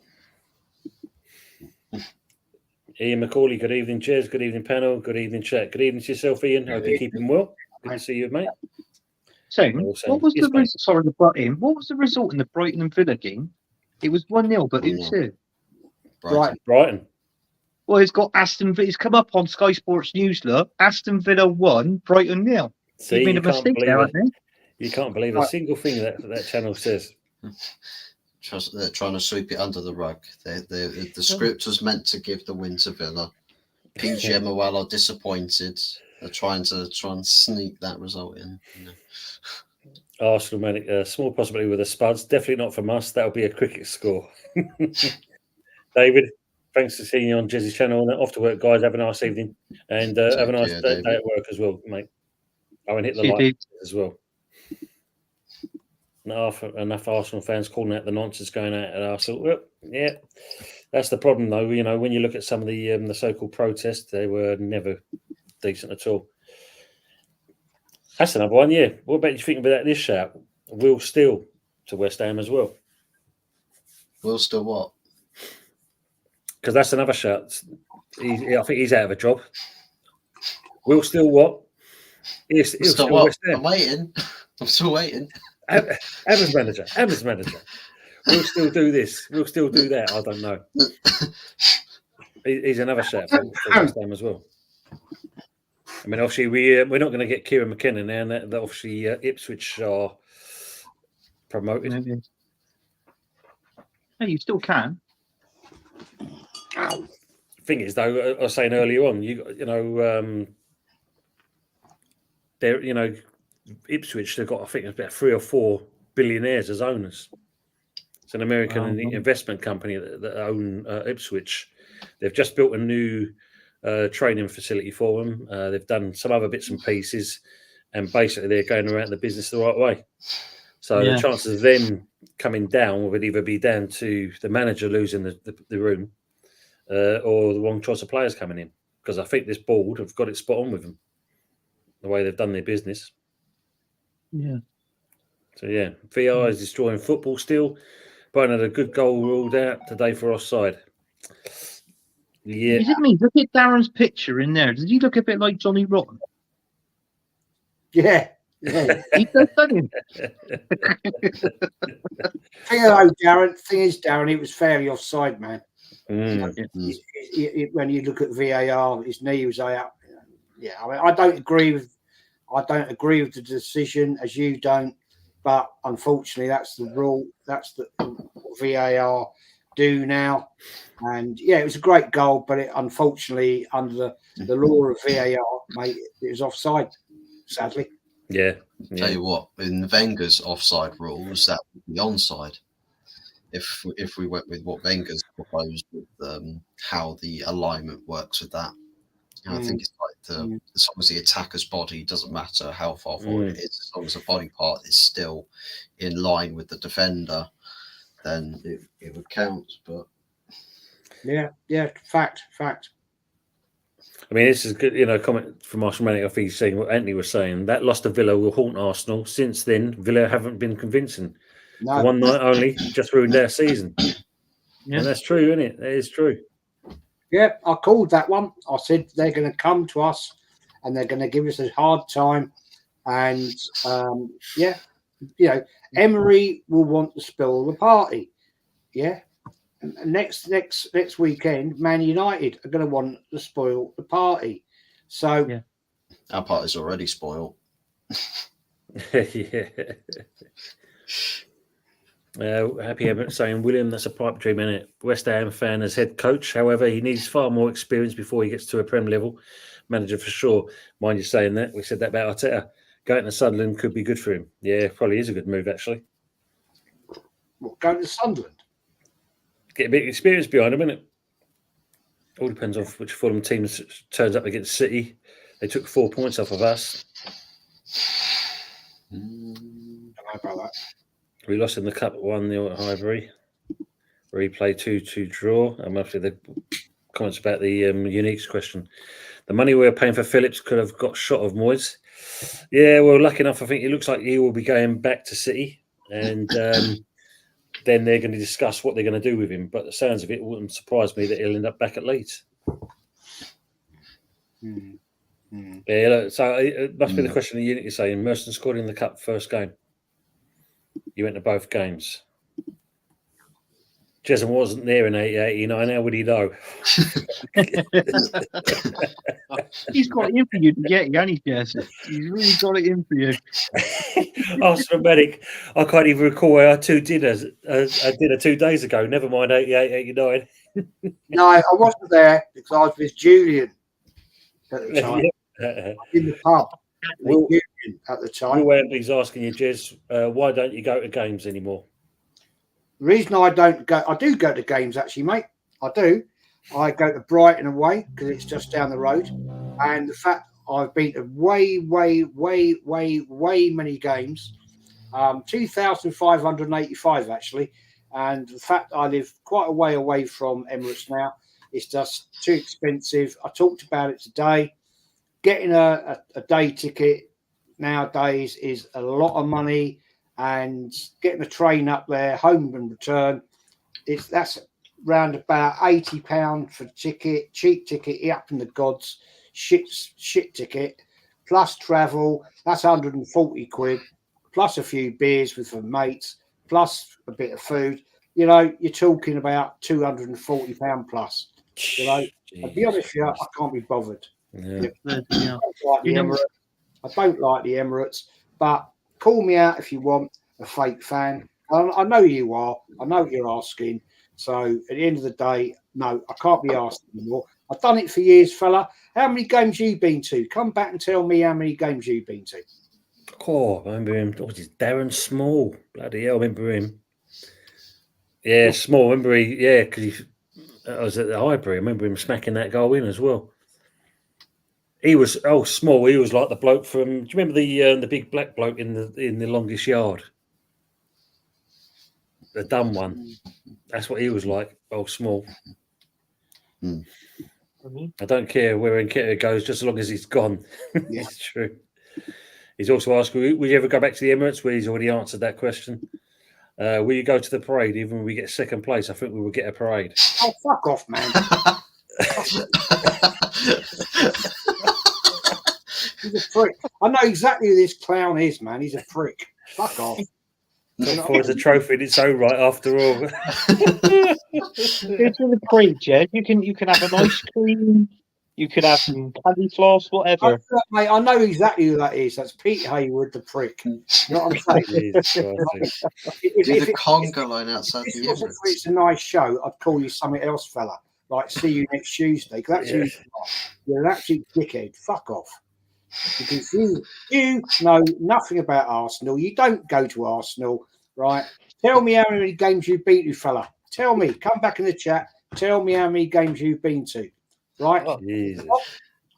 Ian McCauley, good evening, Jez. Good evening, panel. Good evening, chat. Good evening to yourself, Ian. Hope you're keeping well. Good to see you, mate. So, what was the result in the Brighton and Villa game? It was 1-0, but who 1-0. to? Brighton. Brighton. Well, it's got Aston Villa. It's come up on Sky Sports News. Look, Aston Villa 1, Brighton 0. See, You made you a can't mistake believe there, it. haven't You can't believe a Right. single thing that channel says. They're trying to sweep it under the rug. The script was meant to give the win to Villa. PGMOL are disappointed. They're trying to sneak that result in. You know. Arsenal, man, small possibility with the Spuds. Definitely not from us. That'll be a cricket score. David, thanks for seeing you on Jizzy's channel. And off to work, guys. Have a nice evening. And have a nice care, day David. at work as well, mate. Oh, and hit the See you, like Dave. as well. Enough Arsenal fans calling out the nonsense going out at Arsenal. Well, yeah, that's the problem, though. You know, when you look at some of the so-called protests, they were never decent at all. That's another one, yeah. What about you thinking about this shout? Will Steele to West Ham as well, Will still what? because that's another shout. I think he's out of a job. Will Steele what? He'll still what? West Ham. I'm waiting. I'm still waiting. Evans manager. We'll still do this. We'll still do that. I don't know. He's another shout for West Ham as well. I mean, obviously, we're not going to get Kieran McKenna now, and that obviously Ipswich are promoted. Maybe. Hey, you still can. Thing is, though, I was saying earlier on, they're Ipswich. They've got, I think, about 3 or 4 billionaires as owners. It's an American investment company that own Ipswich. They've just built a new training facility for them. They've done some other bits and pieces, and basically they're going around the business the right way. So the chances of them coming down would either be down to the manager losing the room or the wrong choice of players coming in. Because I think this board have got it spot on with them, the way they've done their business. Yeah. So, yeah, VR is destroying football still. Brighton had a good goal ruled out today for offside. Yeah. Is it me? Look at Darren's picture in there. Does he look a bit like Johnny Rotten? Yeah. He does, doesn't he? Thing is, Darren, it was fairly offside, man. When you look at VAR, his knee was out. Yeah, I mean, I don't agree with the decision, as you don't. But unfortunately, that's the rule. That's the VAR do now. And yeah, it was a great goal, but it under the law of VAR, mate, it was offside. Sadly. Yeah. Tell you what, in Wenger's offside rules, that would be onside. If we went with what Wenger's proposed with how the alignment works with that. And I think it's like as long as the attacker's body doesn't matter how far forward it is, as long as the body part is still in line with the defender, then it would count. But yeah, fact. I mean, this is good, comment from Arsenal Manic. I think he's saying what Anthony was saying. That loss to Villa will haunt Arsenal. Since then, Villa haven't been convincing. No. One night only, just ruined their season. Yeah. And that's true, isn't it? That is true. Yeah, I called that one. I said they're going to come to us and they're going to give us a hard time. And Emery will want to spill the party. Yeah. And next weekend, Man United are going to want to spoil the party. So our party's already spoiled. Yeah. Happy Emmett saying, William, that's a pipe dream, isn't it? West Ham fan as head coach. However, he needs far more experience before he gets to a Prem level manager for sure. Mind you saying that. We said that about Arteta. Going to Sunderland could be good for him. Yeah, probably is a good move, actually. What, going to Sunderland? Get a bit of experience behind him, innit? All depends on which Fulham team turns up against City. They took 4 points off of us. I don't know about that. We lost in the cup 1-0 at Highbury. Replay 2-2 draw. And after the comments about the Uniques question. The money we were paying for Phillips could have got shot of Moyes. Yeah, well, lucky enough, I think it looks like he will be going back to City. And then they're going to discuss what they're going to do with him. But the sounds of it wouldn't surprise me that he'll end up back at Leeds. Yeah, look, so it must be the question of Unity saying Merson scored in the cup first game. You went to both games. Jezza wasn't there in 88-89. How would he know? He's got it in for you to get you, hasn't he, Jez? He's really got it in for you. Arsenal medic. I can't even recall where our two dinners. A dinner 2 days ago. Never mind 88-89. No, I wasn't there because I was with Julian at the time in the pub. With Will, Julian at the time. Will Ambley's asking you, Jez, why don't you go to games anymore? The reason I don't go, I do go to games actually, mate. I do. I go to Brighton away because it's just down the road, and the fact I've been to way many games, 2,585 actually, and the fact I live quite a way away from Emirates now, it's just too expensive. I talked about it today. Getting a day ticket nowadays is a lot of money, and getting a train up there, home and return, that's round about £80 for ticket, cheap ticket, up in the gods, shit ticket, plus travel, that's 140 quid, plus a few beers with some mates, plus a bit of food. You know, you're talking about £240 plus. You know, I'll be honest with you, I can't be bothered. Yeah. Yeah. I don't like the Emirates, but call me out if you want a fake fan. I know you are. I know what you're asking. So at the end of the day, no, I can't be asked anymore. I've done it for years, fella. How many games you been to? Come back and tell me how many games you've been to. Oh, I remember him. What was his Darren Small? Bloody hell, I remember him. Yeah, Small. Remember because I was at the Highbury. I remember him smacking that goal in as well. He was Small. He was like the bloke from. Do you remember the big black bloke in the longest yard? The dumb one. That's what he was like. Small. I don't care where Nketiah goes, just as long as he's gone. Yeah. It's true. He's also asked, would you ever go back to the Emirates? Well, he's already answered that question. Will you go to the parade even when we get second place? I think we will get a parade. Oh, fuck off, man. He's a prick. I know exactly who this clown is, man. He's a prick. Fuck off. For as a trophy in its own right, after all. Go to the parade, Jed. You can have an ice cream. You could have some candy floss, whatever. Mate, I know exactly who that is. That's Pete Hayward, the prick. You know what I'm saying? There's a conga line outside the If Emirates. it's a nice show, I'd call you something else, fella. Like, see you next Tuesday. Because that's who you are. You're an absolute dickhead. Fuck off. Because you know nothing about Arsenal. You don't go to Arsenal, right? Tell me how many games you've been to, fella. Tell me. Come back in the chat. Tell me how many games you've been to. Right? Jesus.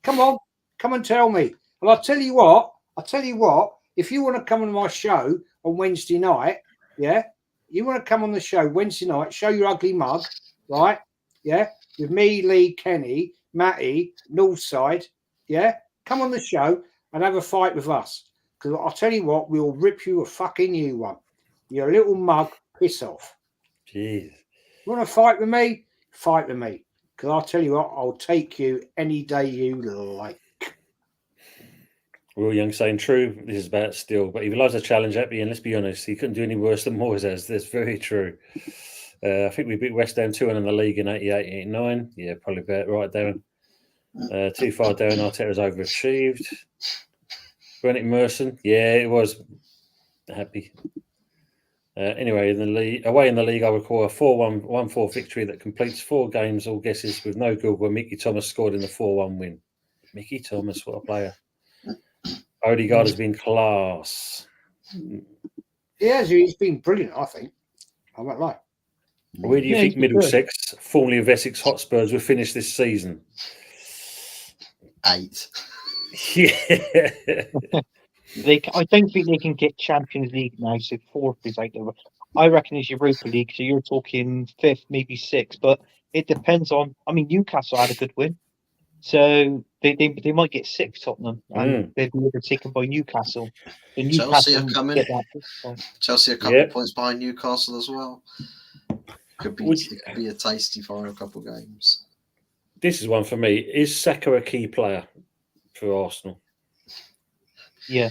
Come on. Come and tell me. And I'll tell you what. If you want to come on my show on Wednesday night, yeah? You want to come on the show Wednesday night, show your ugly mug, right? Yeah? With me, Lee, Kenny, Matty, Northside, yeah? Come on the show and have a fight with us. Because I'll tell you what, we'll rip you a fucking new one. You're a little mug, piss off. Jeez. You want to fight with me? Fight with me. Because I'll tell you what, I'll take you any day you like. Will Young saying true. This is about still, but he loves a challenge at me, and let's be honest, he couldn't do any worse than Moyes has. That's very true. I think we beat West Ham 2-1 in the league in 88-89. Yeah, probably about right, Darren. Too far down, Arteta's overachieved. Brennan Merson, yeah, it was happy. Anyway, in the league, away in the league, I recall a 4-1-1-4 victory that completes 4 games, all guesses with no good, where Mickey Thomas scored in the 4-1 win. Mickey Thomas, what a player. Odegaard has been class. Yeah, he's been brilliant, I think. I won't lie. Where do you think he's been Middlesex, formerly of Essex Hotspurs, will finish this season? 8. Yeah. I don't think they can get Champions League now, so 4th is out there. I reckon it's Europa League, so you're talking 5th, maybe 6th, but it depends on. I mean, Newcastle had a good win, so they might get 6th, Tottenham, and they've been overtaken by Newcastle. So Chelsea are Newcastle coming. get that. Chelsea a couple of points behind Newcastle as well. It could be a tasty final couple of games. This is one for me. Is Saka a key player for Arsenal? Yeah.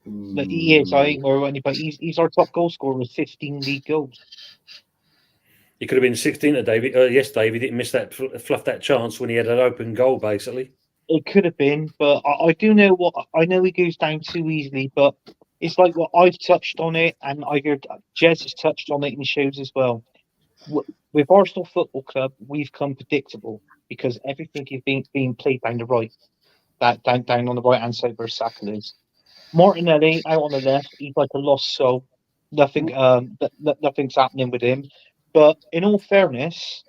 But he is, I ain't worried about anybody. He's our top goal scorer with 15 league goals. He could have been 16 today. Yesterday, if he didn't miss that, fluff that chance when he had an open goal, basically. It could have been, but I do know what I know. He goes down too easily, but it's like what I've touched on it, and I heard Jez has touched on it in shows as well. With Arsenal Football Club, we've come predictable because everything is being played down the right, down on the right hand side where Saka is. Martinelli out on the left, he's like a lost soul. Nothing's happening with him. But in all fairness,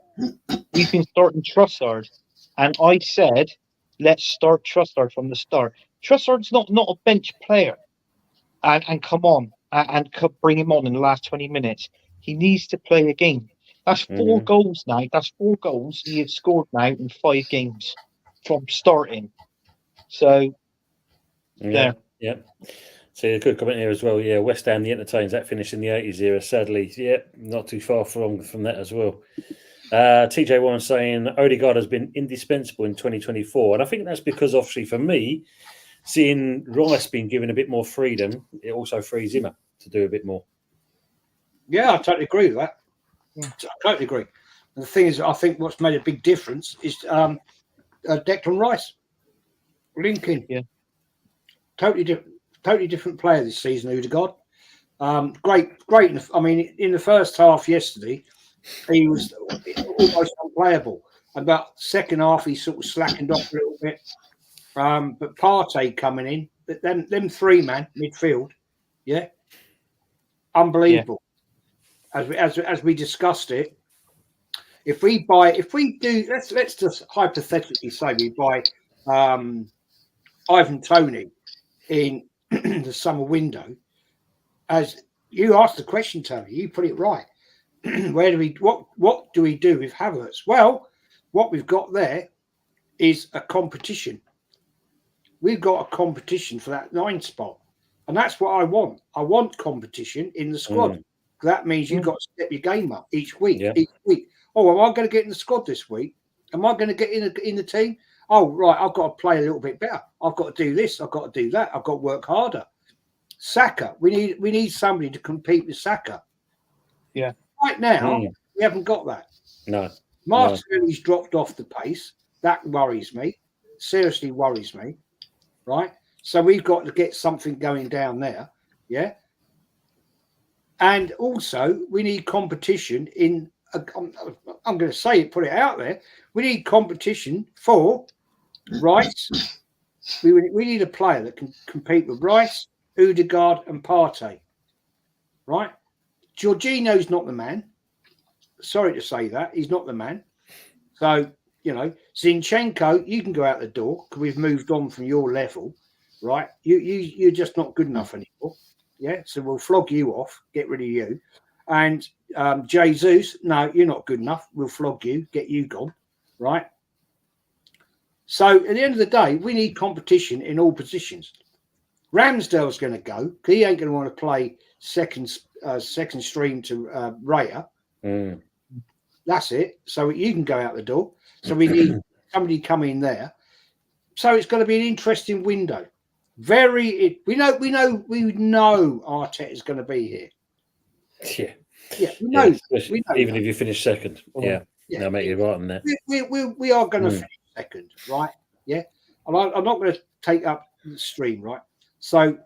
we've been starting Trossard, and I said, let's start Trossard from the start. Trossard's not a bench player, and come on and bring him on in the last 20 minutes. He needs to play a game. That's 4 goals now. That's 4 goals he has scored now in 5 games from starting. So, Yeah. So a good comment here as well. Yeah, West Ham, the Entertainers, that finished in the 80s era, sadly. Yeah, not too far from that as well. TJ Warren saying Odegaard has been indispensable in 2024. And I think that's because, obviously, for me, seeing Rice being given a bit more freedom, it also frees him up to do a bit more. Yeah, I totally agree with that. I totally agree. And the thing is, I think what's made a big difference is Declan Rice. Lincoln. Yeah. Totally different player this season, Odegaard. Great. I mean, in the first half yesterday, he was almost unplayable. About second half, he sort of slackened off a little bit. But Partey coming in, them 3-man midfield, yeah, unbelievable. Yeah. As we discussed it, let's just hypothetically say we buy Ivan Toney in the summer window. As you asked the question, Tony, you put it right. What do we do with Havertz? Well, what we've got there is a competition. We've got a competition for that 9 spot, and that's what I want. I want competition in the squad. That means you've got to step your game up each week. Yeah. Each week. Oh, am I going to get in the squad this week? Am I going to get in the team? Oh, right, I've got to play a little bit better. I've got to do this. I've got to do that. I've got to work harder. Saka, we need somebody to compete with Saka. Yeah. Right now, we haven't got that. No. Martinelli's dropped off the pace. That worries me. Seriously worries me. Right? So we've got to get something going down there. Yeah. And also, we need competition in. I'm going to say it, put it out there. We need competition for Rice. We need a player that can compete with Rice, Odegaard, and Partey. Right? Jorginho's not the man. Sorry to say that. He's not the man. So, Zinchenko, you can go out the door because we've moved on from your level. Right? You're just not good enough anymore. Yeah, so we'll flog you off, get rid of you. And Jesus, no, you're not good enough. We'll flog you, get you gone, right? So at the end of the day, we need competition in all positions. Ramsdale's going to go because he ain't going to want to play second stream to Raya. That's it. So you can go out the door. So we need somebody come in there. So it's going to be an interesting window. We know Arteta's going to be here. Yeah, we know. Even if you finish second, they'll make you right on that. We are going to finish second, right? Yeah, and I'm not going to take up the stream, right? So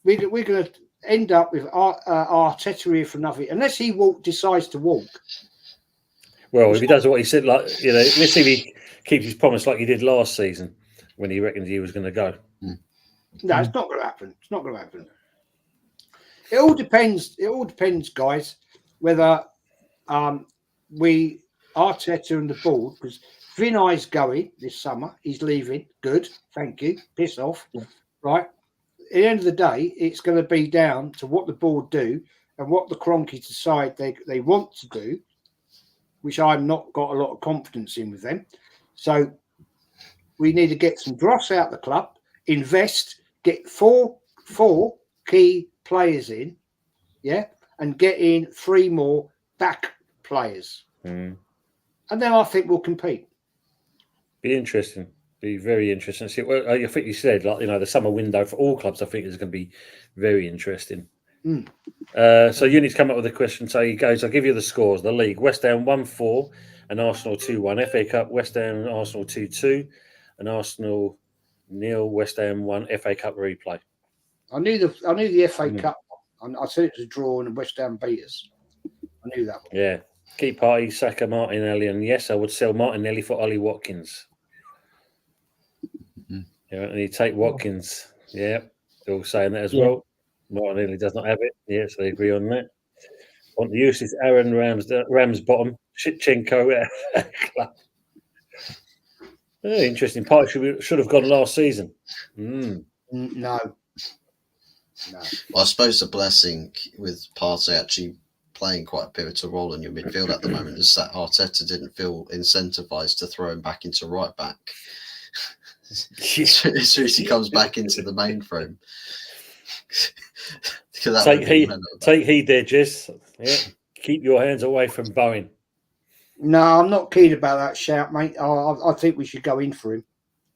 we're going to end up with Arteta here for nothing, unless he decides to walk. Well, if he does what he said, let's see if he keeps his promise like he did last season when he reckoned he was going to go. No, it's not going to happen. It's not going to happen. It all depends. It all depends, guys, whether Arteta and the board, because Vinay's going this summer. He's leaving. Good. Thank you. Piss off. Yeah. Right. At the end of the day, it's going to be down to what the board do and what the Cronkies decide they want to do, which I've not got a lot of confidence in with them. So we need to get some dross out the club, invest, get four key players in, yeah, and get in 3 more back players. And then I think we'll compete. Be interesting. Be very interesting. See, well, I think you said, the summer window for all clubs, I think is going to be very interesting. So Unit's come up with a question. So he goes, I'll give you the scores. The league: West Ham 1-4 and Arsenal 2-1. FA Cup: West Ham and Arsenal 2-2 and Arsenal 0, West Ham 1. FA Cup replay. I knew the FA Cup. I said it was a draw and West Ham beat us. I knew that one. Yeah. Key party: Saka, Martinelli, and yes, I would sell Martinelli for Ollie Watkins. Yeah, and you take Watkins. Yeah, they're all saying that as well. Martinelli does not have it. Yes, they agree on that. Want the use is Aaron Ramsbottom, Shitchenko. Interesting. Party should have gone last season. No. Well, I suppose the blessing with Partey actually playing quite a pivotal role in your midfield at the moment is that Arteta didn't feel incentivised to throw him back into right back. As soon as he comes back into the mainframe. Take heed there, Jess. Yeah. Keep your hands away from Bowen. No, I'm not keen about that shout, mate. I think we should go in for him.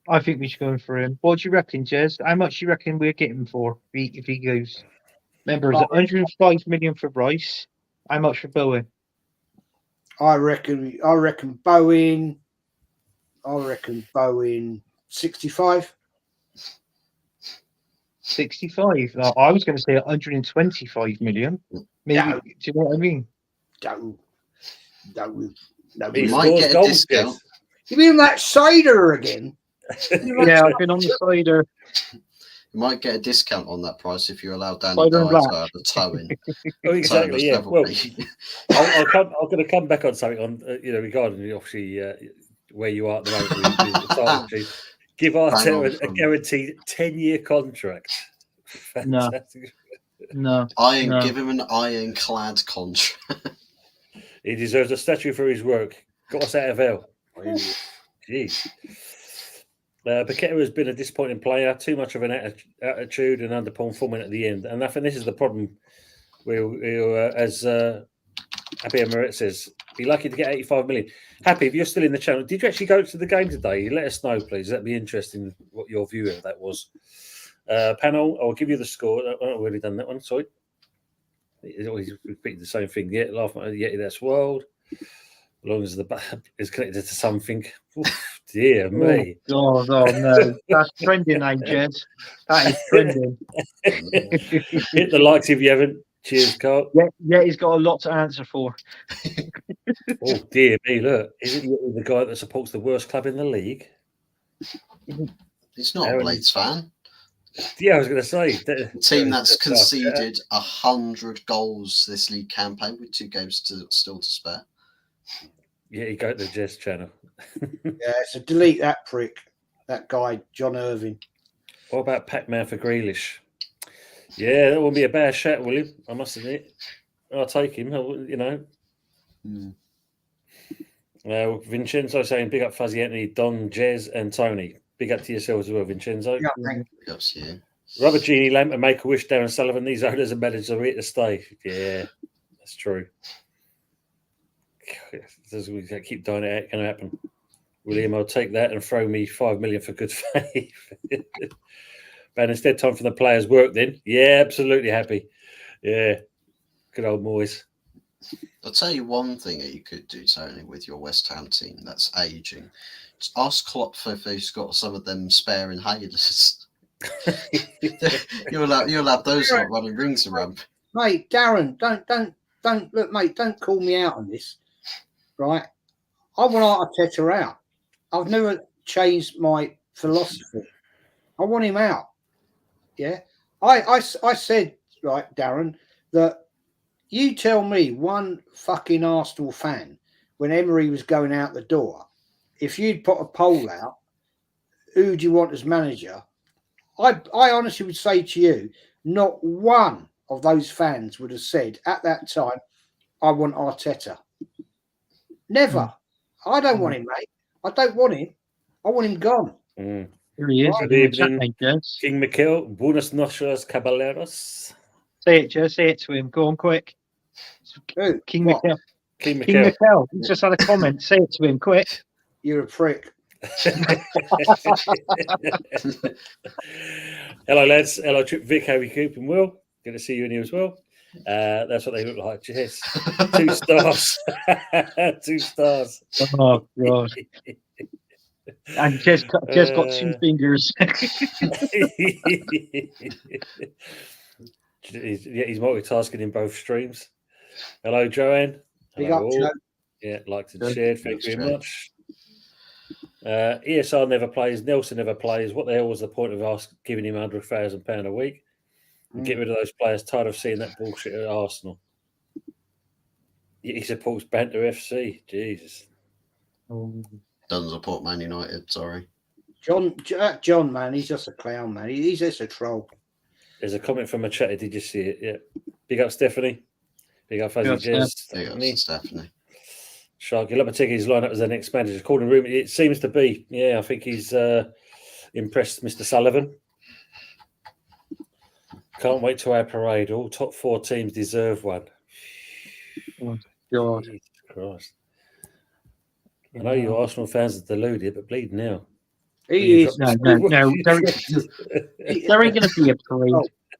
I think we should go in for him. What do you reckon, Jez? How much do you reckon we're getting him for if he goes? Remember, it's 105 million for Rice. How much for Bowen? I reckon Bowen. 65. 65. No, I was going to say 125 million. Maybe. No. Do you know what I mean? Don't. You might get a discount. You mean that cider again? Yeah, I've been on the cider. You might get a discount on that price if you allow Danny Cider and Dyer to black. have a toe in. Oh, exactly. Yeah. Well, Well, I'm going to come back on something on regarding obviously where you are at the moment. Give Arteta a guaranteed 10-year contract. Fantastic. No. Give him an ironclad contract. He deserves a statue for his work. Got us out of hell. Jeez. Paqueta has been a disappointing player, too much of an attitude and underperforming at the end. And I think this is the problem. As Happy Emirat says, be lucky to get 85 million. Happy, if you're still in the channel, did you actually go to the game today? Let us know, please. That'd be interesting what your view of that was. Panel, I'll give you the score. I've not already done that one, sorry. He's always repeated the same thing. Yeah, laugh at Yeti, that's world. As long as the is connected to something. Oof, dear me. Oh no. That's trending now, Jez. That is trending. Hit the likes if you haven't. Cheers, Carl. Yeah, he's got a lot to answer for. Oh, dear me. Look, isn't he the guy that supports the worst club in the league? He's not a Blades fan. Yeah, I was going to say. The team that's conceded 100 goals this league campaign with 2 games still to spare. Yeah, you go to the Jess channel. Yeah, so delete that prick, that guy, John Irving. What about Pac-Man for Grealish? Yeah, that wouldn't be a bad shout, William. I must admit. I'll take him, Vincenzo saying, big up Fuzzy Anthony, Don, Jez, and Tony. Big up to yourselves as well, Vincenzo. Yeah, thank you. Robert Genie, Lamp, and Make-A-Wish, Darren Sullivan. These owners and managers are here to stay. Yeah, that's true. We keep dying, it ain't going to happen. William, I'll take that and throw me 5 million for good faith. But instead, time for the players' work then. Yeah, absolutely happy. Yeah, good old Moyes. I'll tell you one thing that you could do, Tony, with your West Ham team that's aging. Just ask Klopp if he's got some of them spare inhalers. you'll have those like running rings around. Mate, Darren, don't look, mate. Don't call me out on this, right? I want Arteta out. I've never changed my philosophy. I want him out. Yeah, I said, right, Darren, that you tell me one fucking Arsenal fan when Emery was going out the door, if you'd put a poll out, who do you want as manager? I honestly would say to you, not one of those fans would have said at that time, I want Arteta. Never. I don't want him, mate. I don't want him. I want him gone. Here he is. Good evening, King Mikhail. Buenas noches, caballeros. Say it, Joe. Say it to him. Go on, quick. Who? King What? Mikhail. King King Mikhail. Mikhail. He's just had a comment. Say it to him, quick. You're a prick. Hello, lads. Hello, Vic. How are you keeping? Will? Good to see you in here as well. That's what they look like. Yes, 2 stars. 2 stars. Oh god! And just got 2 fingers. He's multitasking in both streams. Hello, Joanne. Big Hello, up, all. Joe. Yeah, liked and Good. shared. Thank Thanks, you very Joe. much. ESR never plays. Nelson never plays. What the hell was the point of giving him £100,000 a week? Get rid of those players. Tired of seeing that bullshit at Arsenal. He supports Banter FC. Jesus. Doesn't support Man United. Sorry. John, man, he's just a clown, man. He's just a troll. There's a comment from a chatter. Did you see it? Yeah. Big up, Stephanie. Big up, Fuzzy Big up, Jez. There you go, Stephanie. Stephanie. Sharky Lopatiki's line up as the next manager. According to room, it seems to be. Yeah, I think he's impressed Mr. Sullivan. Can't wait to our parade. All top 4 teams deserve one. Oh, God. Jesus Christ. I know you Arsenal fans are deluded, but bleed now. He is. No. There ain't going to be a parade.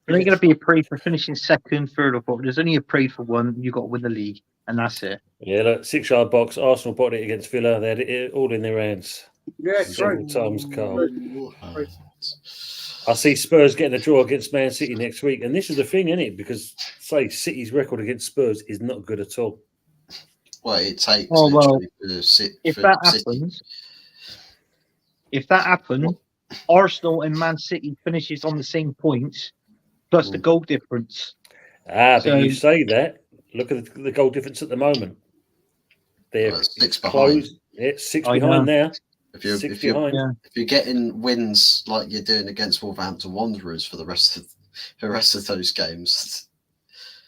There ain't going to be a parade for finishing second, third, or fourth. There's only a parade for one. You got to win the league, and that's it. Yeah, look, 6-yard box. Arsenal bought it against Villa. They had it all in their hands. Yeah, Several true. times, Carl. I see Spurs getting a draw against Man City next week. And this is the thing, isn't it? Because, say, City's record against Spurs is not good at all. Well, it takes. Oh, well, literally If for that happens, Arsenal and Man City finishes on the same points, plus the goal difference. But So- you say that. Look at the goal difference at the moment. They're Well, it's 6 behind. closed. It's 6 I behind now. If you're 6 if you're behind. Yeah. if you're getting wins like you're doing against Wolverhampton Wanderers for the rest of those games,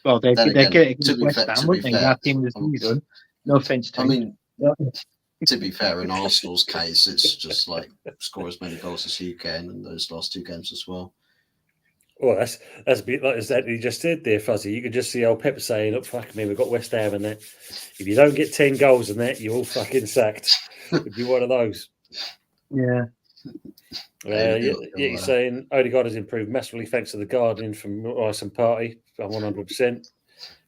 Well, they're Then getting again, it to against be West fair- Ham, to wouldn't be they? fair, That team this season. No offense to I him. mean, Yeah. to be fair, in Arsenal's case, it's just like score as many goals as you can in those last 2 games as well. Well, that's a bit like exactly you just said there, Fuzzy. You could just see old Pep saying, "Look, fuck me, we've got West Ham and that. If you don't get 10 goals in that, you're all fucking sacked." It'd be one of those. Yeah. You're saying Odegaard has improved massively thanks to the gardening from Rice and Party. I'm 100%.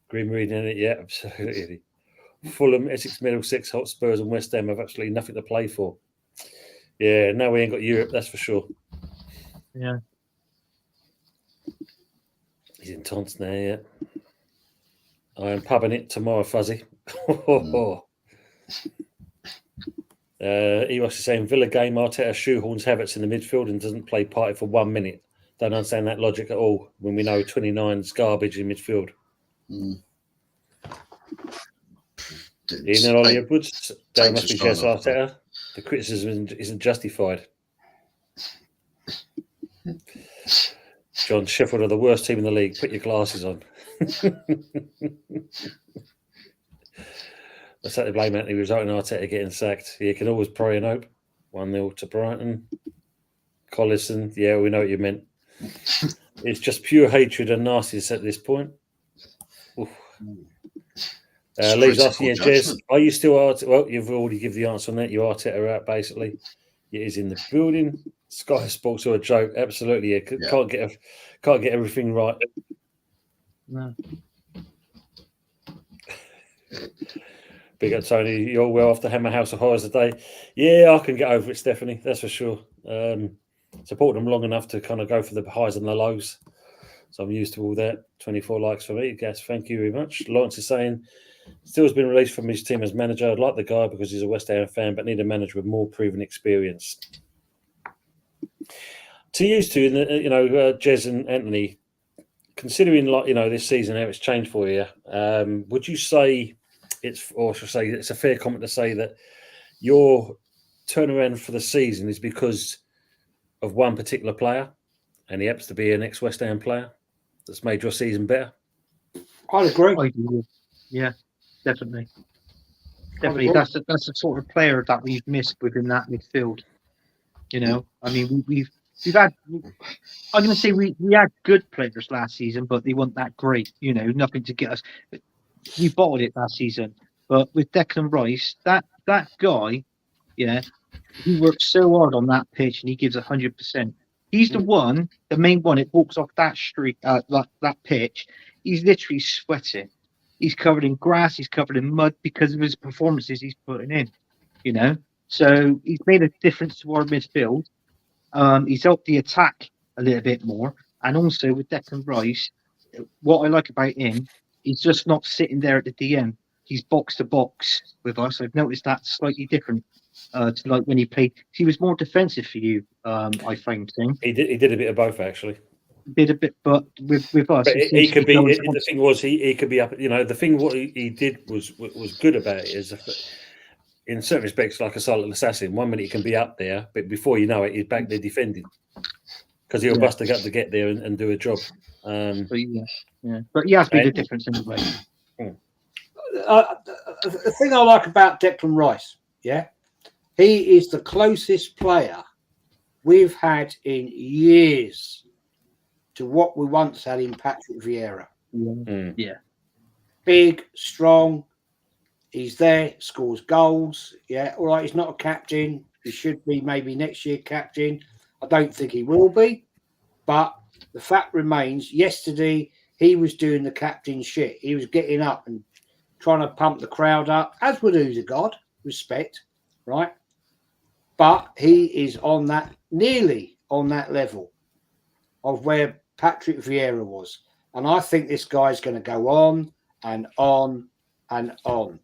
Grim reading it, yeah, absolutely. Fulham, Essex, Middlesex, Hotspurs, and West Ham have absolutely nothing to play for. Yeah, no, we ain't got Europe, that's for sure. Yeah. He's in taunts now, yeah. I am pubbing it tomorrow, Fuzzy. Eros is saying Villa game, Arteta shoehorns Havertz in the midfield and doesn't play Partey for 1 minute. Don't understand that logic at all when we know 29's garbage in midfield. Evening, Ollie Edwards. That must be just Arteta. The criticism isn't justified. John Sheffield are the worst team in the league. Put your glasses on. Let's take the blame Anthony resulting in Arteta getting sacked. You can always pray and hope. 1-0 to Brighton. Collison, yeah, we know what you meant. It's just pure hatred and nastiness at this point. Lee's asking you, Jez, are you still Arteta? Well, you've already given the answer on that. You Arteta out, basically. It is in the building. Sky Sports are a joke. Absolutely, yeah. Can't get everything right. No. Big up, Tony. You're well off the Hammer House of Horrors today. Yeah, I can get over it, Stephanie. That's for sure. Support them long enough to kind of go for the highs and the lows. So I'm used to all that. 24 likes for me. Gas, thank you very much. Lawrence is saying, still has been released from his team as manager. I'd like the guy because he's a West Ham fan, but need a manager with more proven experience. To used to, Jez and Anthony, considering this season how it's changed for you, would you say it's a fair comment to say that your turnaround for the season is because of one particular player, and he happens to be an ex-West Ham player that's made your season better? I'd agree. I do. Yeah, definitely. Definitely, that's the sort of player that we've missed within that midfield. I mean, we've had. I'm going to say we had good players last season, but they weren't that great. Nothing to get us. We bottled it last season, but with Declan Rice, that guy, he works so hard on that pitch and he gives 100%. He's the one, the main one. It walks off that street, that pitch. He's literally sweating. He's covered in grass. He's covered in mud because of his performances he's putting in. You know, so he's made a difference to our midfield. He's helped the attack a little bit more, and also with Declan Rice, what I like about him, he's just not sitting there at the DM. He's box to box with us. I've noticed that slightly different to like when he played. He was more defensive for you. I found him. He did a bit of both actually. Did a bit, but with us, But he seems to could be. going The thing was, he could be up. You know, the thing what he did was good about it is, in certain respects, like a silent assassin. 1 minute he can be up there, but before you know it, he's back there defending because he'll bust a gut to get there and do a job. But but he has made a difference anyway. The thing I like about Declan Rice, he is the closest player we've had in years to what we once had in Patrick Vieira. Yeah. Big, strong. He's there, scores goals. Yeah, all right. He's not a captain. He should be maybe next year captain. I don't think he will be. But the fact remains, yesterday he was doing the captain shit. He was getting up and trying to pump the crowd up, as would Odegaard, respect, right? But he is on that, nearly on that level of where Patrick Vieira was. And I think this guy's going to go on and on and on.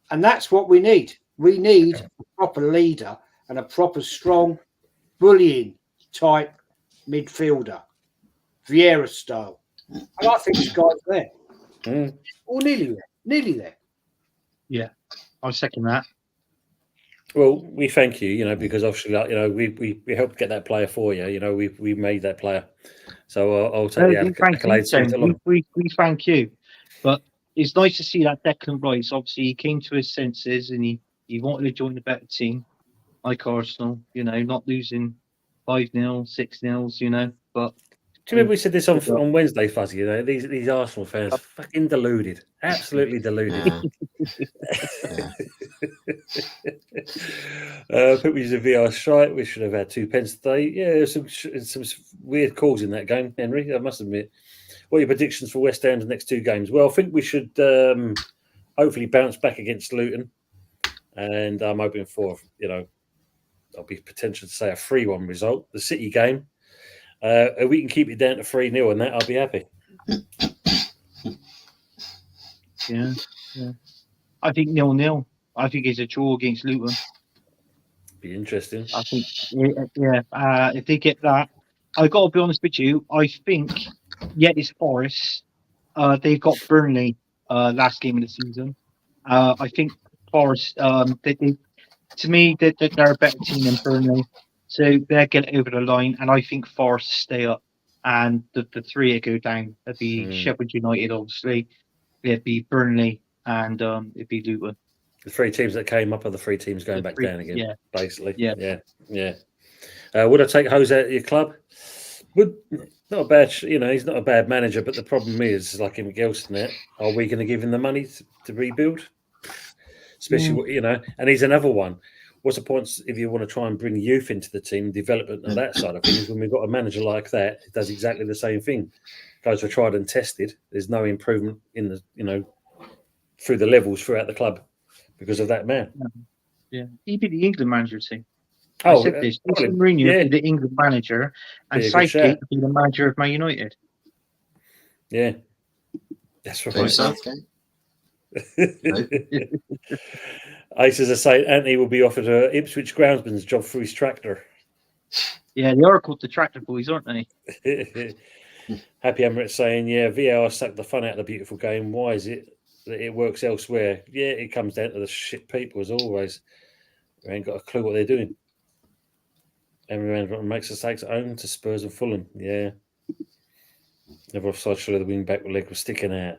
And that's what we need. We need a proper leader and a proper strong, bullying type midfielder, Vieira style. And I think this guy's there. Or nearly there. Nearly there. Yeah, I'll second that. Well, we thank you, because obviously, like, we helped get that player for you. We made that player, so I'll take the accolades. We thank you, but it's nice to see that Declan Rice. Obviously, he came to his senses and he wanted to join a better team, like Arsenal. Not losing 5-0, 6-0. But do you remember we said this on Wednesday, Fuzzy? These Arsenal fans fucking deluded, absolutely deluded. Put me to VR strike. We should have had 2 pence today. Yeah, some weird calls in that game, Henry. I must admit. What are your predictions for West Ham's next 2 games? Well, I think we should hopefully bounce back against Luton, and I'm hoping for I'll be potential to say a 3-1 result. The City game. If we can keep it down to 3-0 and that, I'll be happy. Yeah. I think 0-0. I think it's a draw against Luton. Be interesting. I think, if they get that, I've got to be honest with you. I think, it's Forest. They've got Burnley last game of the season. I think Forest. To me, they're a better team than Burnley. So they're getting over the line, and I think Forest stay up, and the 3 that go down. It'd be Sheffield United, obviously. It'd be Burnley, and it'd be Luton. The 3 teams that came up are the 3 teams going back down again, basically. Yeah. Would I take Jose out of your club? Not a bad, he's not a bad manager, but the problem is, like in Gelson, are we going to give him the money to rebuild? Especially, and he's another one. What's the point if you want to try and bring youth into the team, development and that side of things, when we've got a manager like that, it does exactly the same thing. Guys were tried and tested. There's no improvement in the, through the levels throughout the club because of that man. Yeah, he'd be the England manager team. Oh, I said this. Mourinho would be the England manager, and Southgate would be the manager of Man United. Yeah, that's right. Southgate. Aces are saying Anthony will be offered a Ipswich groundsman's job for his tractor. Yeah, they are called the Tractor Boys, aren't they? Happy Emirates saying, VAR sucked the fun out of the beautiful game. Why is it that it works elsewhere? Yeah, it comes down to the shit people as always. They ain't got a clue what they're doing. Everyone makes mistakes at home to Spurs and Fulham. Yeah. Never offside, surely the wing back leg was sticking out.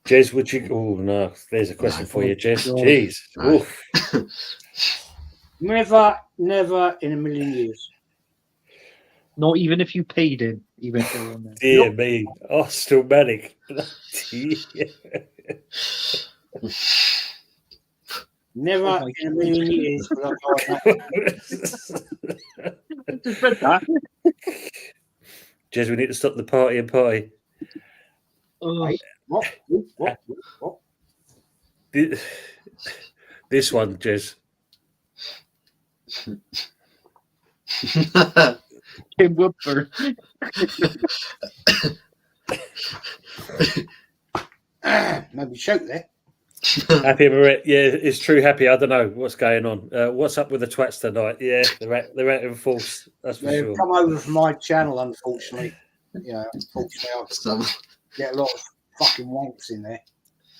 Jez, would you? Oh no, there's a question for you, Jez. Jeez, never in a million years. Not even if you paid him, he went there on there. Dear me, still manic. Never Oh my in a million years would I go on that. I just read that. Jez, we need to stop the party and party. Oh, What? This one, Jez. Kim Woodford. Maybe choke there. Happy, Marit. Yeah, it's true. Happy. I don't know what's going on. What's up with the twats tonight? Yeah, they're out in force. That's for They've sure. come over from my channel, unfortunately. Yeah, unfortunately, So, I get a lot of fucking wonks in there.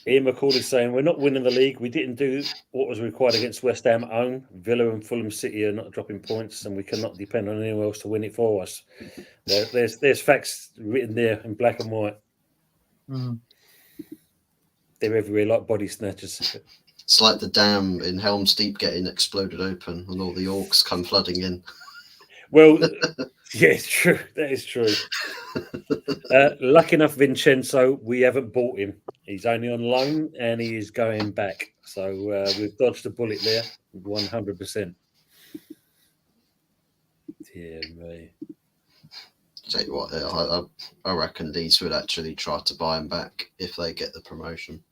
Ian McCall is saying we're not winning the league. We didn't do what was required against West Ham at home. Villa and Fulham City are not dropping points, and we cannot depend on anyone else to win it for us. There's facts written there in black and white. They're everywhere like body snatchers. it's like the dam in Helm's Deep getting exploded open and all the orcs come flooding in. Well, yeah, it's true. That is true. Lucky enough, Vincenzo, we haven't bought him. He's only on loan and he is going back. So we've dodged a bullet there, 100%. Dear me. Tell you what, I reckon Leeds would actually try to buy him back if they get the promotion.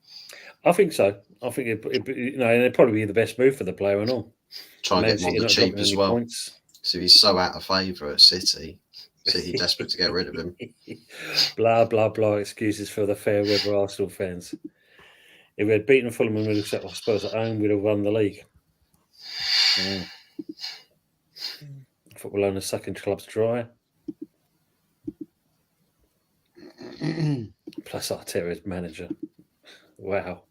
I think so. I think it'd probably be the best move for the player and all. Try and get him on City the not cheap dropping as any well. points. So he's so out of favour at City. City desperate to get rid of him. Blah, blah, blah. Excuses for the fair weather Arsenal fans. If we had beaten Fulham and Middlesex or Spurs at home, we'd have won the league. Football owners sucking clubs dry. Plus Arteta's manager. Wow.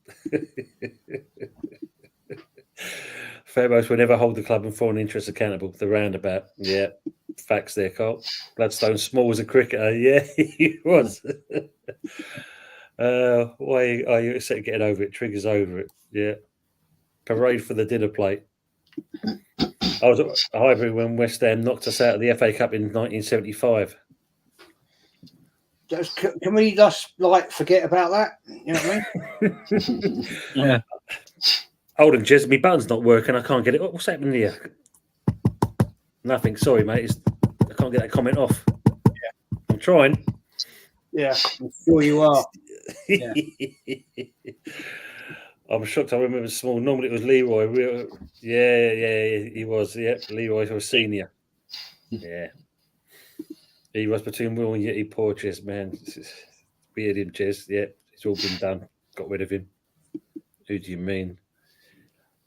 Fairbanks will never hold the club and foreign interests accountable. The roundabout. Yeah. Facts there, Carl. Bloodstone small as a cricketer. Yeah, he was. Why are you upset getting over it? Triggers over it. Yeah. Parade for the dinner plate. I was at Highbury when West Ham knocked us out of the FA Cup in 1975. Can we just forget about that? You know what I mean? yeah. Hold on, Jez, my button's not working. I can't get it. What's happening here? Nothing. Sorry, mate. I can't get that comment off. Yeah. I'm trying. Yeah, I'm sure you are. Yeah. I'm shocked. I remember small. Normally it was Leroy. Yeah, he was. Yeah, Leroy was senior. Yeah. He was between Will and Yeti. Poor Jez, man. Weird him, Jez. Yeah, it's all been done. Got rid of him. Who do you mean?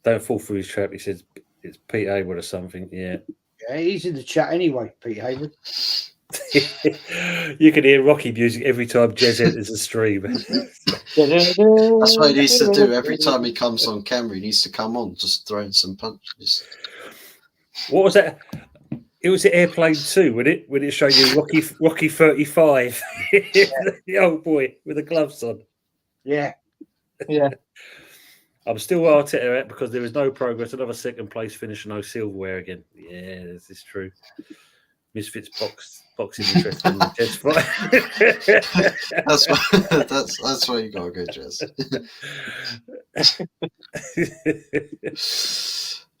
Don't fall for his trap. He says it's Pete Hayward or something. Yeah. Yeah, he's in the chat anyway, Pete Hayward. You can hear Rocky music every time Jez enters the stream. That's what he needs to do. Every time he comes on camera, he needs to come on, just throwing some punches. What was that? It was the Airplane 2, would it? When it showed you Rocky 35. The old boy with the gloves on. Yeah. Yeah. I'm still Arteta out because there is no progress. Another second place finish and no silverware again. Yeah, this is true. Misfits boxing interest in the Jez fight. That's where you got to go, Jez.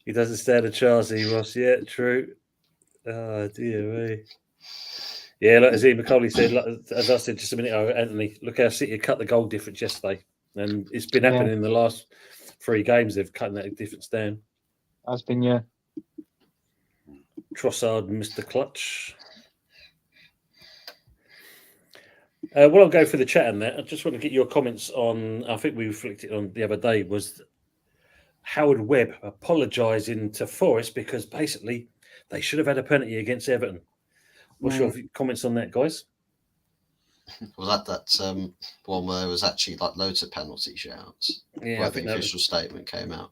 He doesn't stand a chance, he Ross. Yeah, true. Oh dear me. Yeah, like as Ian McCauley said, as I said just a minute ago, Anthony, look how City cut the goal difference yesterday. And it's been happening in the last 3 games. They've cut that difference down. Has been, yeah. Trossard, Mr. Clutch. While I'm going through the chat and that, I just want to get your comments on, I think we reflected on the other day, was Howard Webb apologising to Forest because basically they should have had a penalty against Everton. What's your comments on that, guys? Was that one where there was actually loads of penalty shouts? Yeah, where the official statement came out.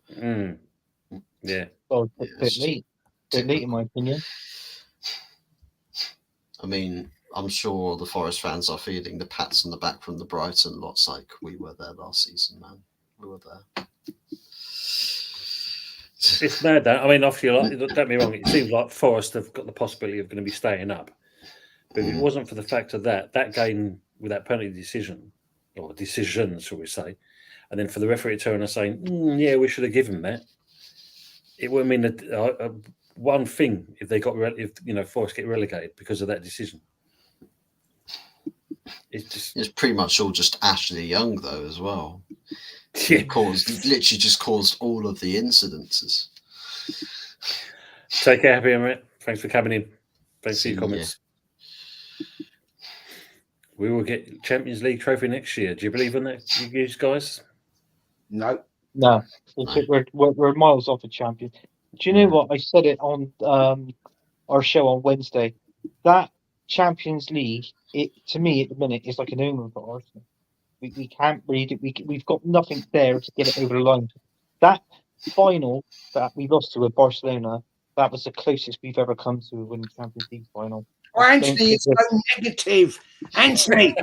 Yeah. Well, a bit neat. Bit neat, in my opinion. I mean, I'm sure the Forest fans are feeling the pats on the back from the Brighton lots like we were there last season, man. We were there. It's mad, that. I mean, obviously, don't get me wrong, it seems like Forest have got the possibility of going to be staying up. But if it wasn't for the fact of that game with that penalty decision, or decisions, shall we say, and then for the referee to turn and saying, "Yeah, we should have given that," it would mean that one thing if they got Forest get relegated because of that decision. It's pretty much all just Ashley Young though as well. Yeah. Literally just caused all of the incidences. Take care, happy Emirates. Thanks for coming in. Thanks for See your comments. We will get Champions League trophy next year. Do you believe in that, you guys? No. No, we're miles off a champion. Do you know what? I said it on our show on Wednesday. That Champions League, to me at the minute, is like an omen for Arsenal. We can't read it. We've got nothing there to get it over the line. That final that we lost to with Barcelona, that was the closest we've ever come to a winning Champions League final. Oh, Anthony, it's so negative. Anthony.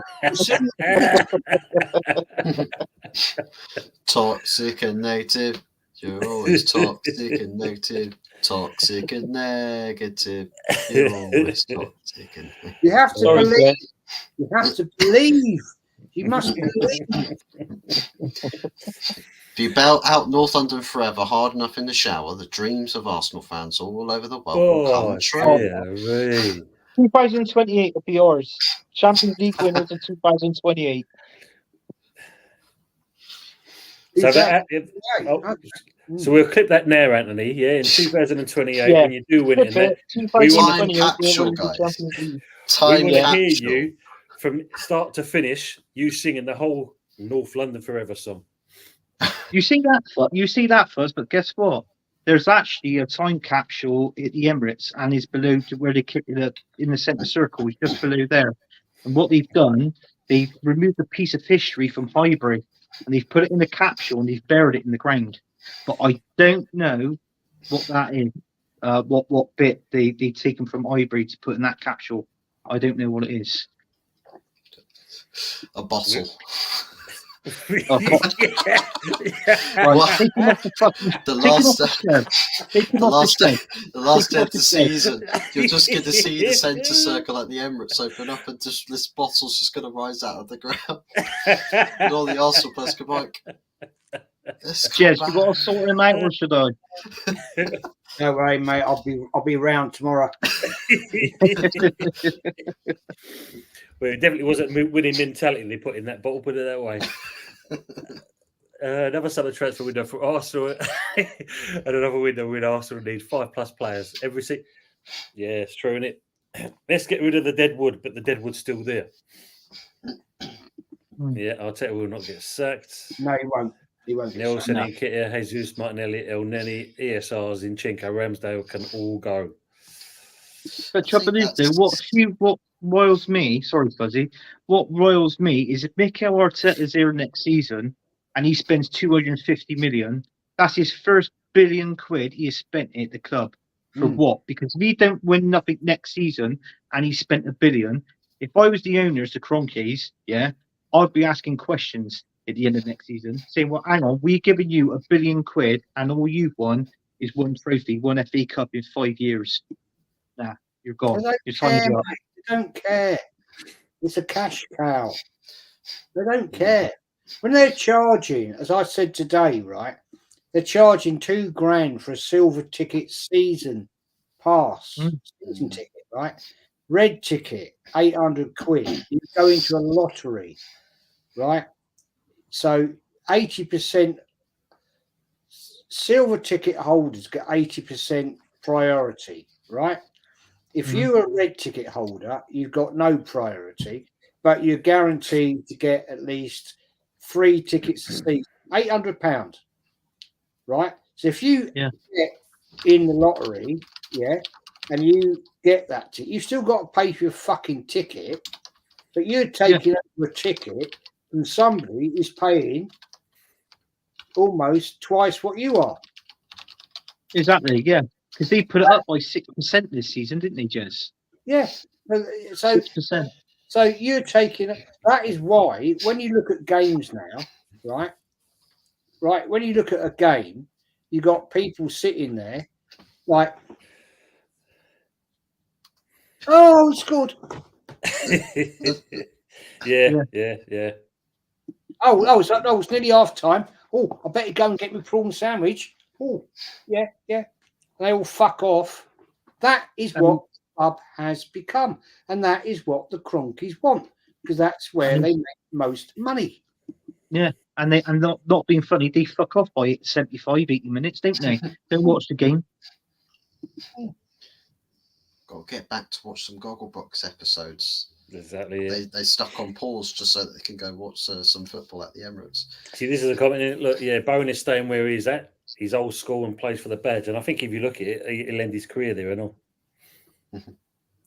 Toxic and negative. You're always toxic and negative. Toxic and negative. You're always toxic and negative. You have to Sorry, believe. Brett. You have to believe. You must believe. If you belt out North London forever hard enough in the shower, the dreams of Arsenal fans all over the world will come true. Yeah, 2028 will be ours. Champions League winners in 2028. So, Exactly. so we'll clip that now, Anthony. Yeah, in 2028, Yeah. when you do win it, Flip it, we want 2028 capsule, we'll win the guys. Champions League. Time to hear capsule. you from start to finish. You singing the whole North London Forever song. You see that first, but guess what? There's actually a time capsule at the Emirates, and it's below to where they kick it in the centre circle. It's just below there. And what they've done, they've removed a piece of history from Highbury, and they've put it in the capsule, and they've buried it in the ground. But I don't know what that is. What bit they've taken from Highbury to put in that capsule. I don't know what it is. A bottle. Oh, God. Right, What? take him off the fucking. The Take him off last, the shed. Take him the off last, the shed. the last day of Take the off the shed. season, you're just going to see the centre circle at the Emirates open up, and just this bottle's just going to rise out of the ground. And all the Arsenal players come like, "Let's come Jez, back." you got to sort him out, or should I? No worry, mate. I'll be around tomorrow. Well, it definitely wasn't winning mentality they put in that bottle, put it that way. Another summer transfer window for Arsenal and another window with Arsenal needs 5+ players every season. Yeah, it's true, isn't it? Let's get rid of the dead wood, but the dead wood's still there. Yeah, Arteta will not get sacked. No, he won't. He won't. get Nelson, sacked. Nketiah, Jesus, Martinelli, El Neni, ESR, Zinchenko, Ramsdale can all go. But trouble is, though, what roils me, sorry, Fuzzy, what roils me is if Mikel Arteta's here next season and he spends 250 million, that's his first £1 billion he has spent at the club. For what? Because if he don't win nothing next season and he spent £1 billion, if I was the owners, the Cronkies, yeah, I'd be asking questions at the end of next season, saying, well, hang on, we're giving you £1 billion and all you've won is one trophy, one FA Cup in 5 years. Nah, you're gone. They Your don't time's care, up. mate. They don't care. It's a cash cow. They don't care. When they're charging, as I said today, right, they're charging £2,000 for a silver ticket season pass. Season ticket, right? Red ticket, 800 quid. You go into a lottery, right? So 80% silver ticket holders get 80% priority, right? If you're a red ticket holder, you've got no priority, but you're guaranteed to get at least 3 tickets a season, £800, right? So if you get in the lottery, and you get that ticket, you've still got to pay for your fucking ticket, but you're taking over a ticket from somebody who's paying almost twice what you are. Exactly, yeah. Because they put it up by 6% this season, didn't they, Jez? Yeah. So 6%. So you're taking that is why when you look at games now, right? When you look at a game, you got people sitting there like, oh, it's good. Yeah. It's nearly half time. Oh, I better go and get my prawn sandwich. Oh, yeah. They all fuck off. That is what the club has become, and that is what the Cronkies want, because that's where they make most money. Yeah, and not being funny, they fuck off by 75, 80 minutes, don't they? Don't watch the game. Got to get back to watch some Gogglebox episodes. Exactly. Yeah. They stuck on pause just so that they can go watch some football at the Emirates. See, this is a comment. Look, yeah, Bowen is staying where he's at. He's old school and plays for the badge. And I think if you look at it, he'll end his career there and all.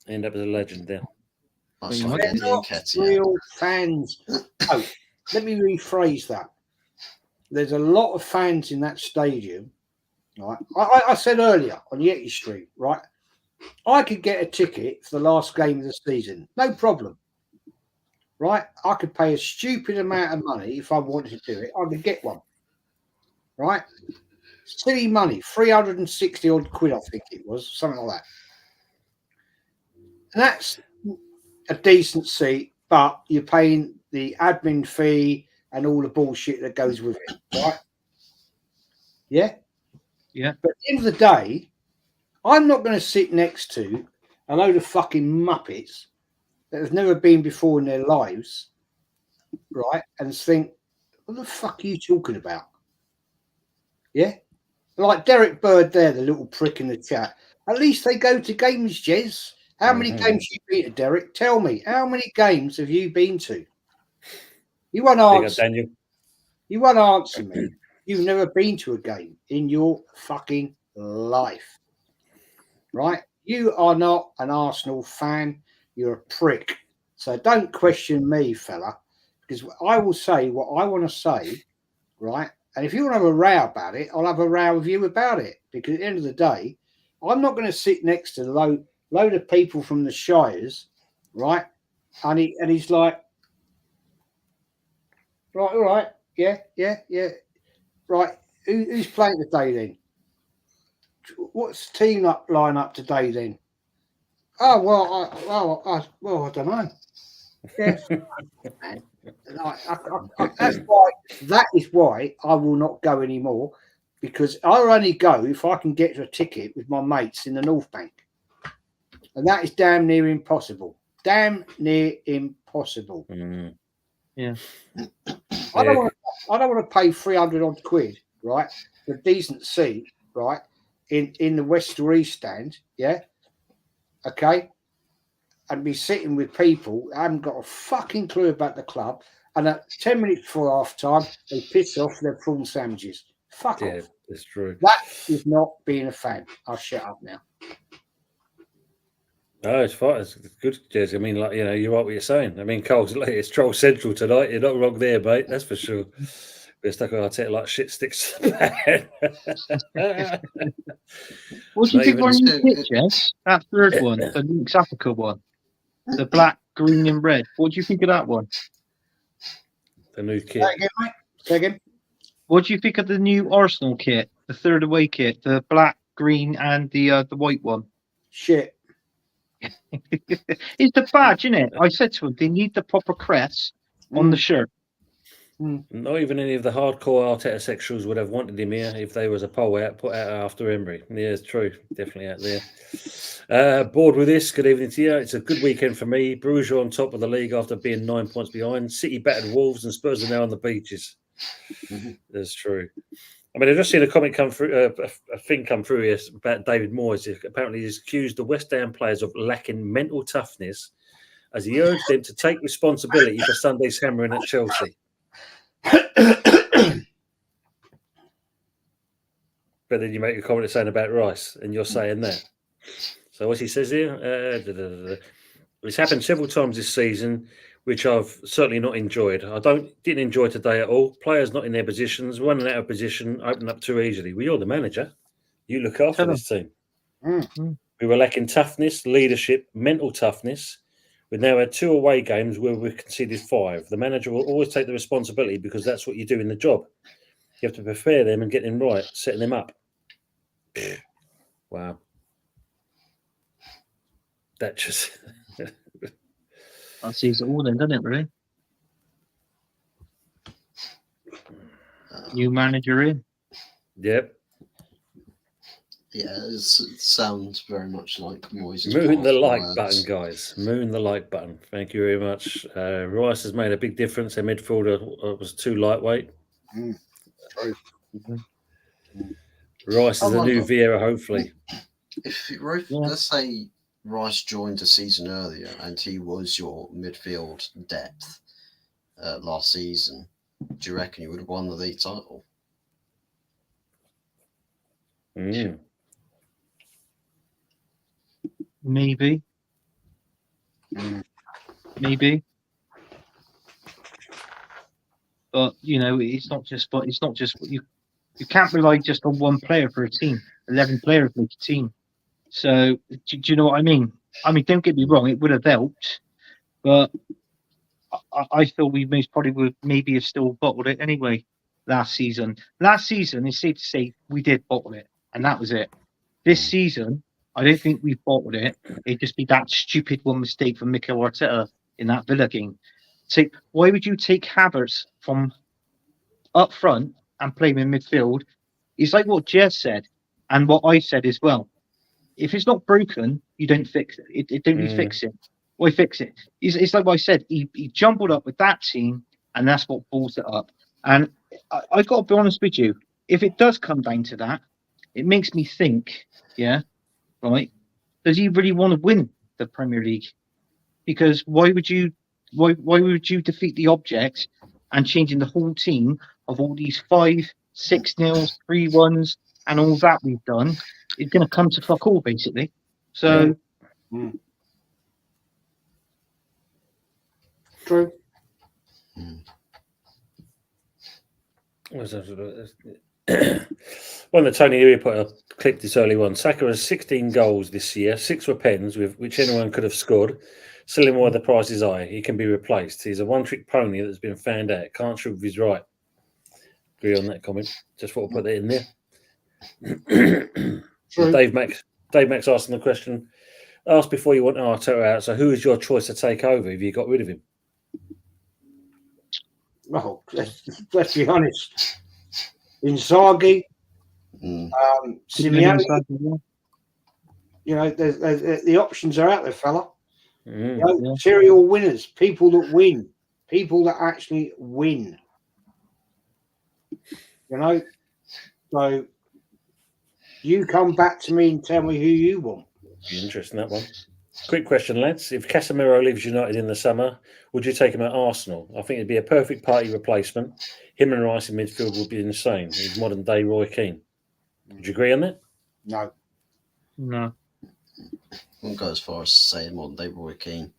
End up as a legend there. Much They're like They're Eddie not Nketiah. real fans. Oh, let me rephrase that. There's a lot of fans in that stadium. Right, I said earlier on Yeti Street, right? I could get a ticket for the last game of the season, no problem. Right, I could pay a stupid amount of money if I wanted to do it. I could get one. Right, silly money, 360 odd quid, I think it was, something like that. And that's a decent seat, but you're paying the admin fee and all the bullshit that goes with it, right? Yeah? Yeah. But at the end of the day, I'm not going to sit next to a load of fucking muppets that have never been before in their lives, right? And think, what the fuck are you talking about? Yeah? Like Derek Bird there, the little prick in the chat. At least they go to games, Jez. How many games have you been to, Derek? Tell me, how many games have you been to? You won't answer. Daniel. You won't answer me. You've never been to a game in your fucking life. Right? You are not an Arsenal fan. You're a prick. So don't question me, fella, because I will say what I want to say, right? And if you want to have a row about it, I'll have a row with you about it. Because at the end of the day, I'm not going to sit next to a load of people from the Shires, right? And he's like, right, all right, yeah. Right, who's playing today then? What's the team line up today then? Oh well, I don't know. Yes, that is why I will not go anymore, because I'll only go if I can get a ticket with my mates in the North Bank, and that is damn near impossible. Damn near impossible. Yeah. I don't want to pay 300 odd quid, right, for a decent seat, right, in the West or East stand, yeah, okay, and be sitting with people who haven't got a fucking clue about the club, and at 10 minutes before half time, they piss off their prawn sandwiches. Fuck Yeah, off. that's true. That is not being a fan. I'll shut up now. No, it's fine. It's good, Jez. I mean, like, you know, you're right what you're saying. I mean, Cole's it's Troll Central tonight. You're not wrong there, mate. That's for sure. We're stuck on Arteta like shit sticks to the pan. What do you Not think even- we're in the pitch, Jess? That third one, the Lynx Africa one, the black, green, and red. What do you think of that one? The new kit. Say again, mate. Say again. What do you think of the new Arsenal kit, the third away kit, the black, green, and the white one? Shit. It's the badge, isn't it? I said to him, they need the proper crest on the shirt. Not even any of the hardcore Arteta sexuals would have wanted him here if there was a poll put out after Emery. Yeah, it's true. Definitely out there. Bored with this. Good evening to you. It's a good weekend for me. Bruges are on top of the league after being 9 points behind. City battered Wolves and Spurs are now on the beaches. That's true. I mean, I've just seen a comment come through, a thing come through here about David Moyes. Apparently, he's accused the West Ham players of lacking mental toughness as he urged them to take responsibility for Sunday's hammering at Chelsea. But then you make a comment saying about Rice, and you're saying that. So what he says here, it's happened several times this season, which I've certainly not enjoyed. Didn't enjoy today at all. Players not in their positions, running out of position, open up too easily. Well, you're the manager. You look after this team. We were lacking toughness, leadership, mental toughness. We've now had 2 away games where we've conceded 5. The manager will always take the responsibility because that's what you do in the job. You have to prepare them and get them right, setting them up. Wow. That just... That sees it all then, doesn't it, really? New manager in. Yep. Yeah, it sounds very much like Moyes' Moon the past like words. button, guys. Moon the like button. Thank you very much. Rice has made a big difference. Their midfielder was too lightweight. True. Rice is I the new wonder- Vieira, hopefully. If Yeah. let's say Rice joined a season earlier and he was your midfield depth last season, do you reckon you would have won the league title? Mm. Maybe. Mm. Maybe. But it's not just you can't rely just on one player for a team. 11 players make a team. So do you know what I mean? I mean, don't get me wrong, it would have helped, but I feel we most probably would maybe have still bottled it anyway last season. Last season, it's safe to say we did bottle it, and that was it. This season, I don't think we bottled it. It'd just be that stupid one mistake from Mikel Arteta in that Villa game. Why would you take Havertz from up front and play him in midfield? It's like what Jez said and what I said as well. If it's not broken, you don't fix it. It don't need fixing. Why fix it? It's like what I said. He jumbled up with that team, and that's what balls it up. And I got to be honest with you. If it does come down to that, it makes me think, right? Does he really want to win the Premier League? Because why would you defeat the object and changing the whole team of all these 5-6-0, 3-1s, and all that we've done? It's going to come to fuck all, basically. So, True. One that Tony Uri put up, clicked this early one. Saka has 16 goals this year. 6 were pens, with which anyone could have scored. Sell him while the price is high. He can be replaced. He's a one-trick pony that's been found out. Can't shoot if he's right. Agree on that comment. Just thought I'd put that in there. True. Dave Max asking the question. Ask before you want Arteta out. So who is your choice to take over if you got rid of him? Well, let's be honest. Inzaghi, Simeone, there's the options are out there, fella. Serial winners, people that win, people that actually win. So you come back to me and tell me who you want. Be interesting, that one. Quick question, lads. If Casemiro leaves United in the summer, would you take him at Arsenal? I think it'd be a perfect party replacement. Him and Rice in midfield would be insane. He's modern day Roy Keane. Would you agree on that? No. no. I won't go as far as saying modern day Roy Keane.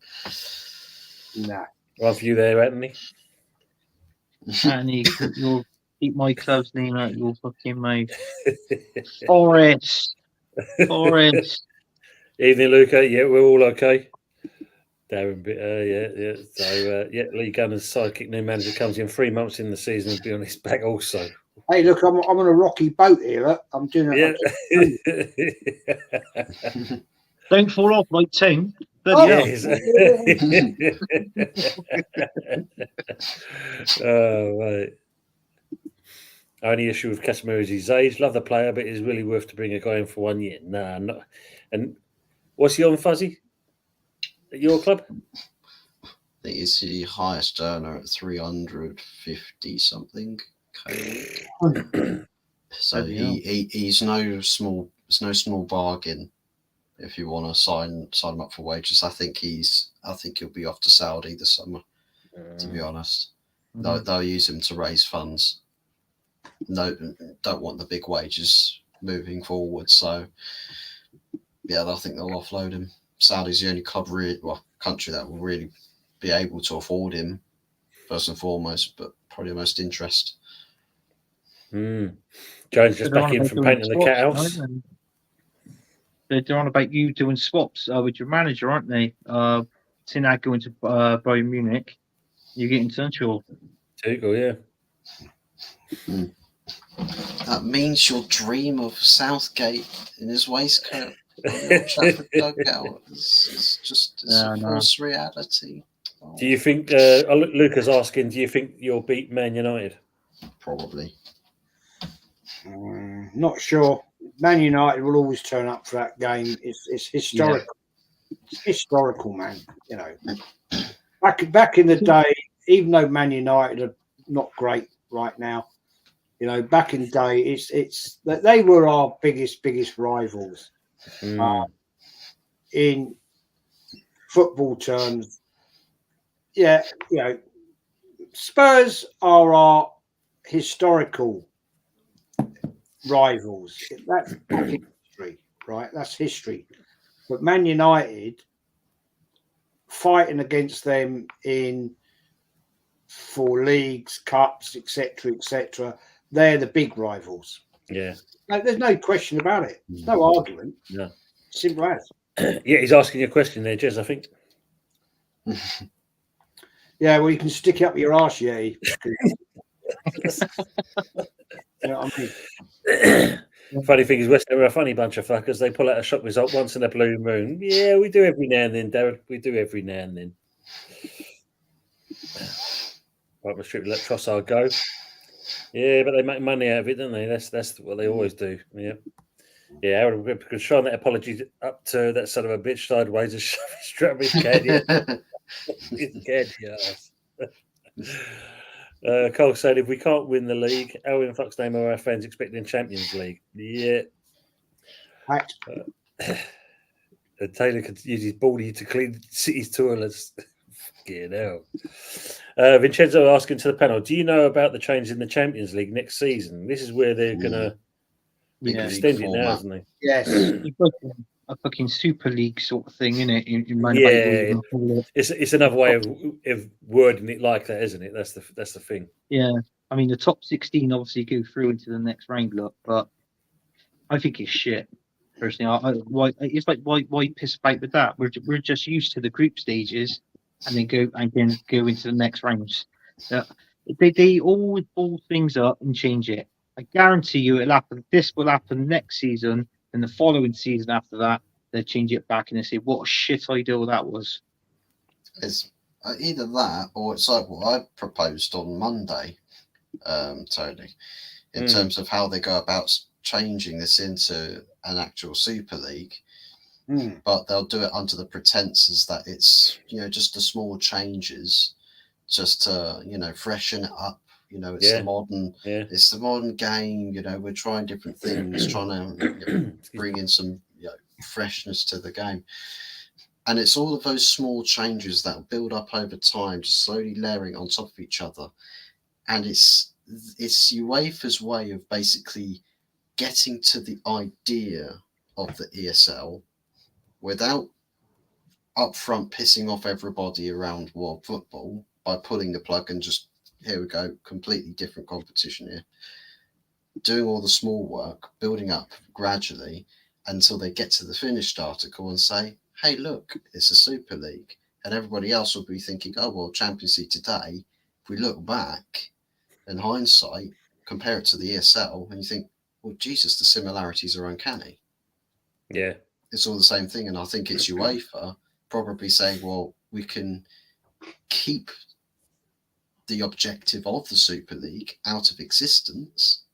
Nah. Right for you there, Anthony. And you'll keep my club's name out your fucking mouth. Forest. Evening, Luca. Yeah, we're all okay. Darren, yeah. So, Lee Gunnar's sidekick new manager comes in 3 months in the season and be on his back also. Hey, look, I'm on a rocky boat here. Look. I'm doing it. Yeah. Don't fall off like Ting. Yes. Oh, right. Only issue with Casemiro is his age. Love the player, but is really worth to bring a guy in for 1 year? Nah, not. And what's he on, Fuzzy? At your club? I think it's the highest earner at 350 something. So he's no small bargain if you want to sign him up for wages. I think he'll be off to Saudi this summer, to be honest. They'll use him to raise funds. No, don't want the big wages moving forward. So yeah, I think they'll offload him. Saudi's the only country that will really be able to afford him first and foremost, but probably the most interest. Jones just back in from painting the cat house. They're on about you doing swaps with your manager, aren't they? Tinag going to Bayern Munich. You get in touch or? Tuchel, yeah. That means your dream of Southgate in his waistcoat. It's a false reality. Do you think, Luca's asking, do you think you'll beat Man United? probably. Not sure. Man United will always turn up for that game. It's historical. It's historical, man. You know, back in the day, even though Man United are not great right now, you know, back in the day, it's that they were our biggest rivals. In football terms, yeah, you know, Spurs are our historical rivals. That's history, right? That's history. But Man United fighting against them for leagues, cups, etc., they're the big rivals. Yeah. No, there's no question about it. There's no argument. No. Simple as. Yeah, he's asking you a question there, Jez, I think. Yeah, well, you can stick it up your arse, yeah. You know what I mean? Funny thing is, West Ham are a funny bunch of fuckers. They pull out a shock result once in a blue moon. Yeah, we do every now and then, Darren. We do every now and then. Right, we're strictly let Trossard go. Yeah, but they make money out of it, don't they? That's what they always do. Yeah. Yeah, Aaron, because showing that apology up to that son of a bitch sideways and shove it straight up his head. His head, yes. Cole said, if we can't win the league, how in fuck's name are our fans expecting Champions League? Yeah. Taylor could use his baldy to clean City's toilets. Fucking hell. Vincenzo asking to the panel, do you know about the change in the Champions League next season? This is where they're going to extend it now, isn't they? Yes. A fucking Super League sort of thing, isn't it? Yeah, it's another way of wording it like that, isn't it? That's the thing. Yeah, I mean the top 16 obviously go through into the next round, but I think it's shit. Personally, why piss about with that? We're just used to the group stages, and then go into the next rounds. They always ball things up and change it. I guarantee you it'll happen. This will happen next season, and the following season after that, they'll change it back and they say, "What a shit idea that was." It's either that or it's like what I proposed on Monday, Tony, in terms of how they go about changing this into an actual Super League. But they'll do it under the pretenses that it's, just the small changes, just to, freshen it up. It's the modern game. We're trying different things, trying to bring in some freshness to the game. And it's all of those small changes that build up over time, just slowly layering on top of each other. And it's UEFA's way of basically getting to the idea of the ESL without upfront pissing off everybody around world football by pulling the plug and just, here we go, completely different competition here. Doing all the small work, building up gradually until they get to the finished article and say, hey, look, it's a Super League. And everybody else will be thinking, oh, well, Champions League today, if we look back in hindsight, compare it to the ESL, and you think, well, Jesus, the similarities are uncanny. Yeah. It's all the same thing. And I think it's UEFA probably saying, well, we can keep the objective of the Super League out of existence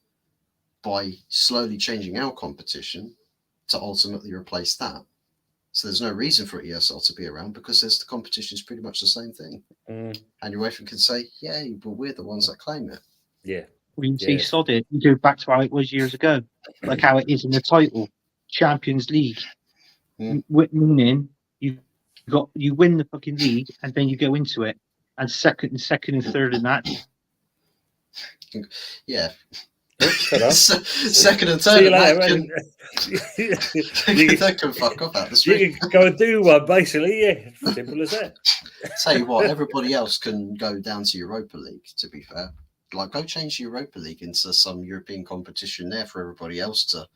by slowly changing our competition to ultimately replace that. So there's no reason for ESL to be around because the competition is pretty much the same thing. And UEFA can say, yeah, but we're the ones that claim it. Yeah. We can say sod it. You go back to how it was years ago, like how it is in the title, Champions League. Meaning you win the fucking league and then you go into it, and second and third in that. Yeah. Second and third. They can fuck off out the street. You can go and do one, basically. Yeah, simple as that. Tell you what, everybody else can go down to Europa League. To be fair, like go change Europa League into some European competition there for everybody else to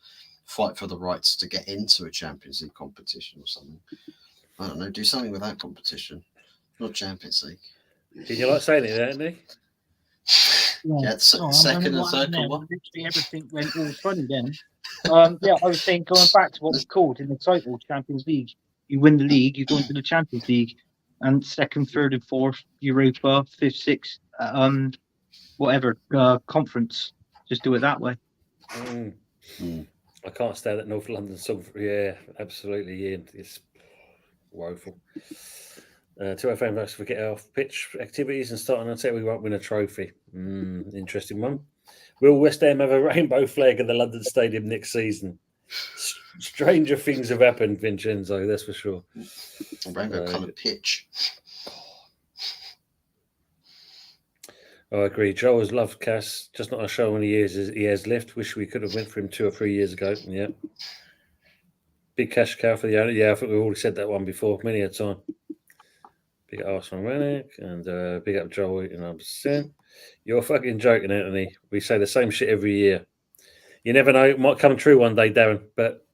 fight for the rights to get into a Champions League competition or something. I don't know. Do something with that competition, not Champions League. Did you like saying it, Andy? Yeah, second and third. Literally everything went all funny then. I was saying going back to what was called in the title, Champions League. You win the league, you go into the Champions League, and second, third, and fourth, Europa, fifth, sixth, whatever conference. Just do it that way. Mm. Mm. I can't stand that North London song. Yeah, absolutely. Ian. It's woeful. To our fan votes, forget our pitch activities and starting on set, we won't win a trophy. Interesting one. Will West Ham have a rainbow flag in the London Stadium next season? Stranger things have happened, Vincenzo, that's for sure. A rainbow coloured pitch. I agree. Joel has loved Cass, just not a show many years as he has left. Wish we could have went for him 2 or 3 years ago. Yeah. Big cash cow for the owner. Yeah, I think we've already said that one before, many a time. Big up Arsenal Rennick and big up Joel 100%. You're fucking joking, Anthony. We say the same shit every year. You never know, it might come true one day, Darren, but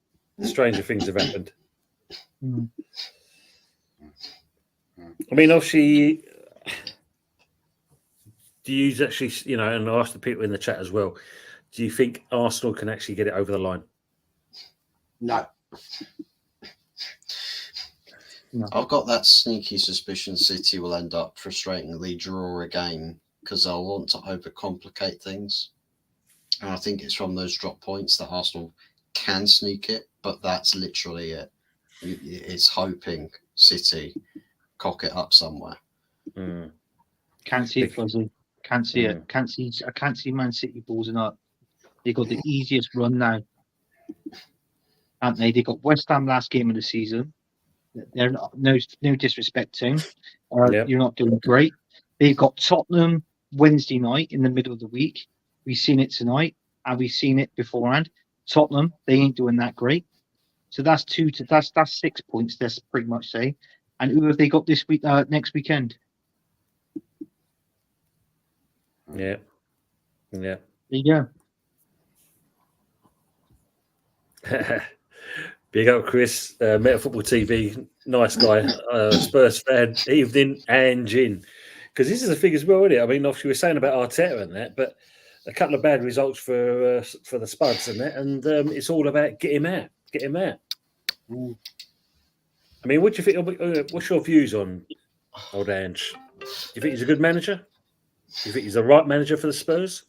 stranger things have happened. Mm. I mean, obviously, do you actually, and I ask the people in the chat as well, do you think Arsenal can actually get it over the line? No. I've got that sneaky suspicion City will end up frustratingly draw a game because they'll want to overcomplicate things. And I think it's from those drop points that Arsenal can sneak it, but that's literally it. It's hoping City cock it up somewhere. Mm. Can't see it, Fuzzy. Can't see it. I can't see Man City ballsing up. They got the easiest run now, haven't they? They got West Ham last game of the season. They're not, no disrespect to him. You're not doing great. They've got Tottenham Wednesday night in the middle of the week. We've seen it tonight, and we've seen it beforehand. Tottenham, they ain't doing that great. So that's 6 points. That's pretty much say. And who have they got this week? Next weekend. Yeah. There you go. Big up, Chris. Meta Football TV, nice guy, Spurs fan, evening and gin. Because this is the thing as well, isn't it? I mean, obviously we're saying about Arteta and that, but a couple of bad results for the Spuds and that, and it's all about get him out. I mean, what do you think? What's your views on old Ange? Do you think he's a good manager? Do you think he's the right manager for the Spurs?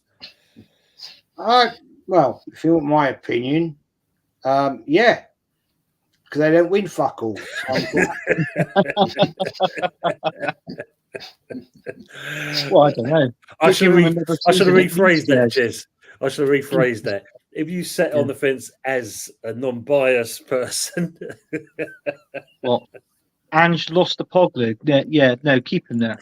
Well, if you want my opinion, yeah, because they don't win fuck all. Well, I don't know. I should have rephrased that, Jez. I should have rephrased that. If you sat on the fence as a non-biased person. Well, Ange lost the Pogba. Yeah, no, keep him there.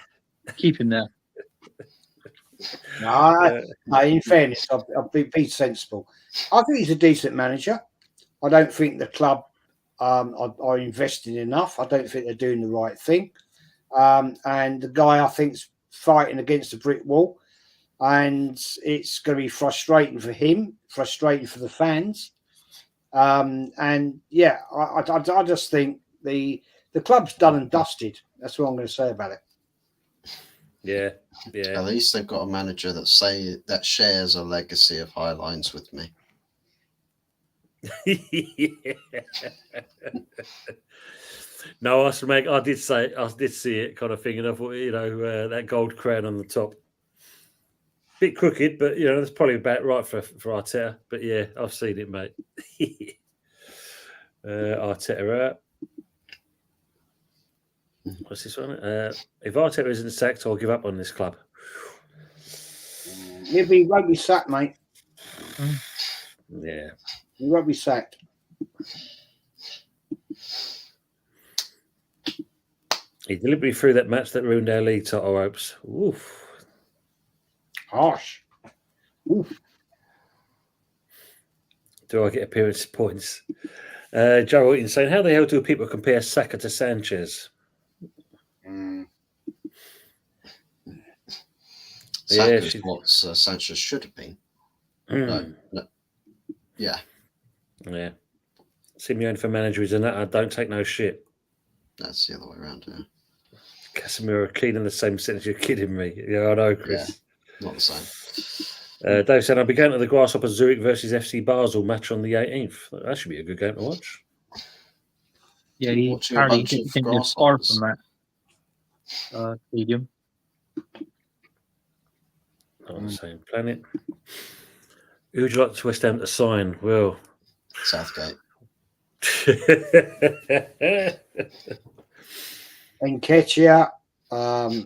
No, in fairness, I'll be sensible. I think he's a decent manager. I don't think the club are investing enough. I don't think they're doing the right thing. And the guy, I think, is fighting against a brick wall. And it's going to be frustrating for him, frustrating for the fans. And yeah, I just think the club's done and dusted. That's what I'm going to say about it. Yeah. At least they've got a manager that shares a legacy of high lines with me. No, I did see it kind of thing, and I thought, that gold crown on the top, bit crooked, but that's probably about right for Arteta. But yeah, I've seen it, mate. Arteta out. What's this one? If Arteta isn't sacked, I'll give up on this club. He won't be sacked, mate. Yeah. He won't be sacked. He deliberately threw that match that ruined our league title hopes. Oof. Harsh. Oof. Do I get appearance points? Joe Eaton saying, how the hell do people compare Saka to Sanchez? Saka's what Sanchez should have been. No. Yeah. Simeone for manager is a nutter. Don't take no shit. That's the other way around. Yeah. Casemiro cleaning the same sentence. You're kidding me. Yeah, I know, Chris. Yeah, not the same. Dave said, I'll be going to the Grasshopper Zurich versus FC Basel match on the 18th. That should be a good game to watch. Yeah, he apparently didn't live far from that stadium. On the same planet. Who would you like to West Ham to sign? Well, Southgate. Nketiah.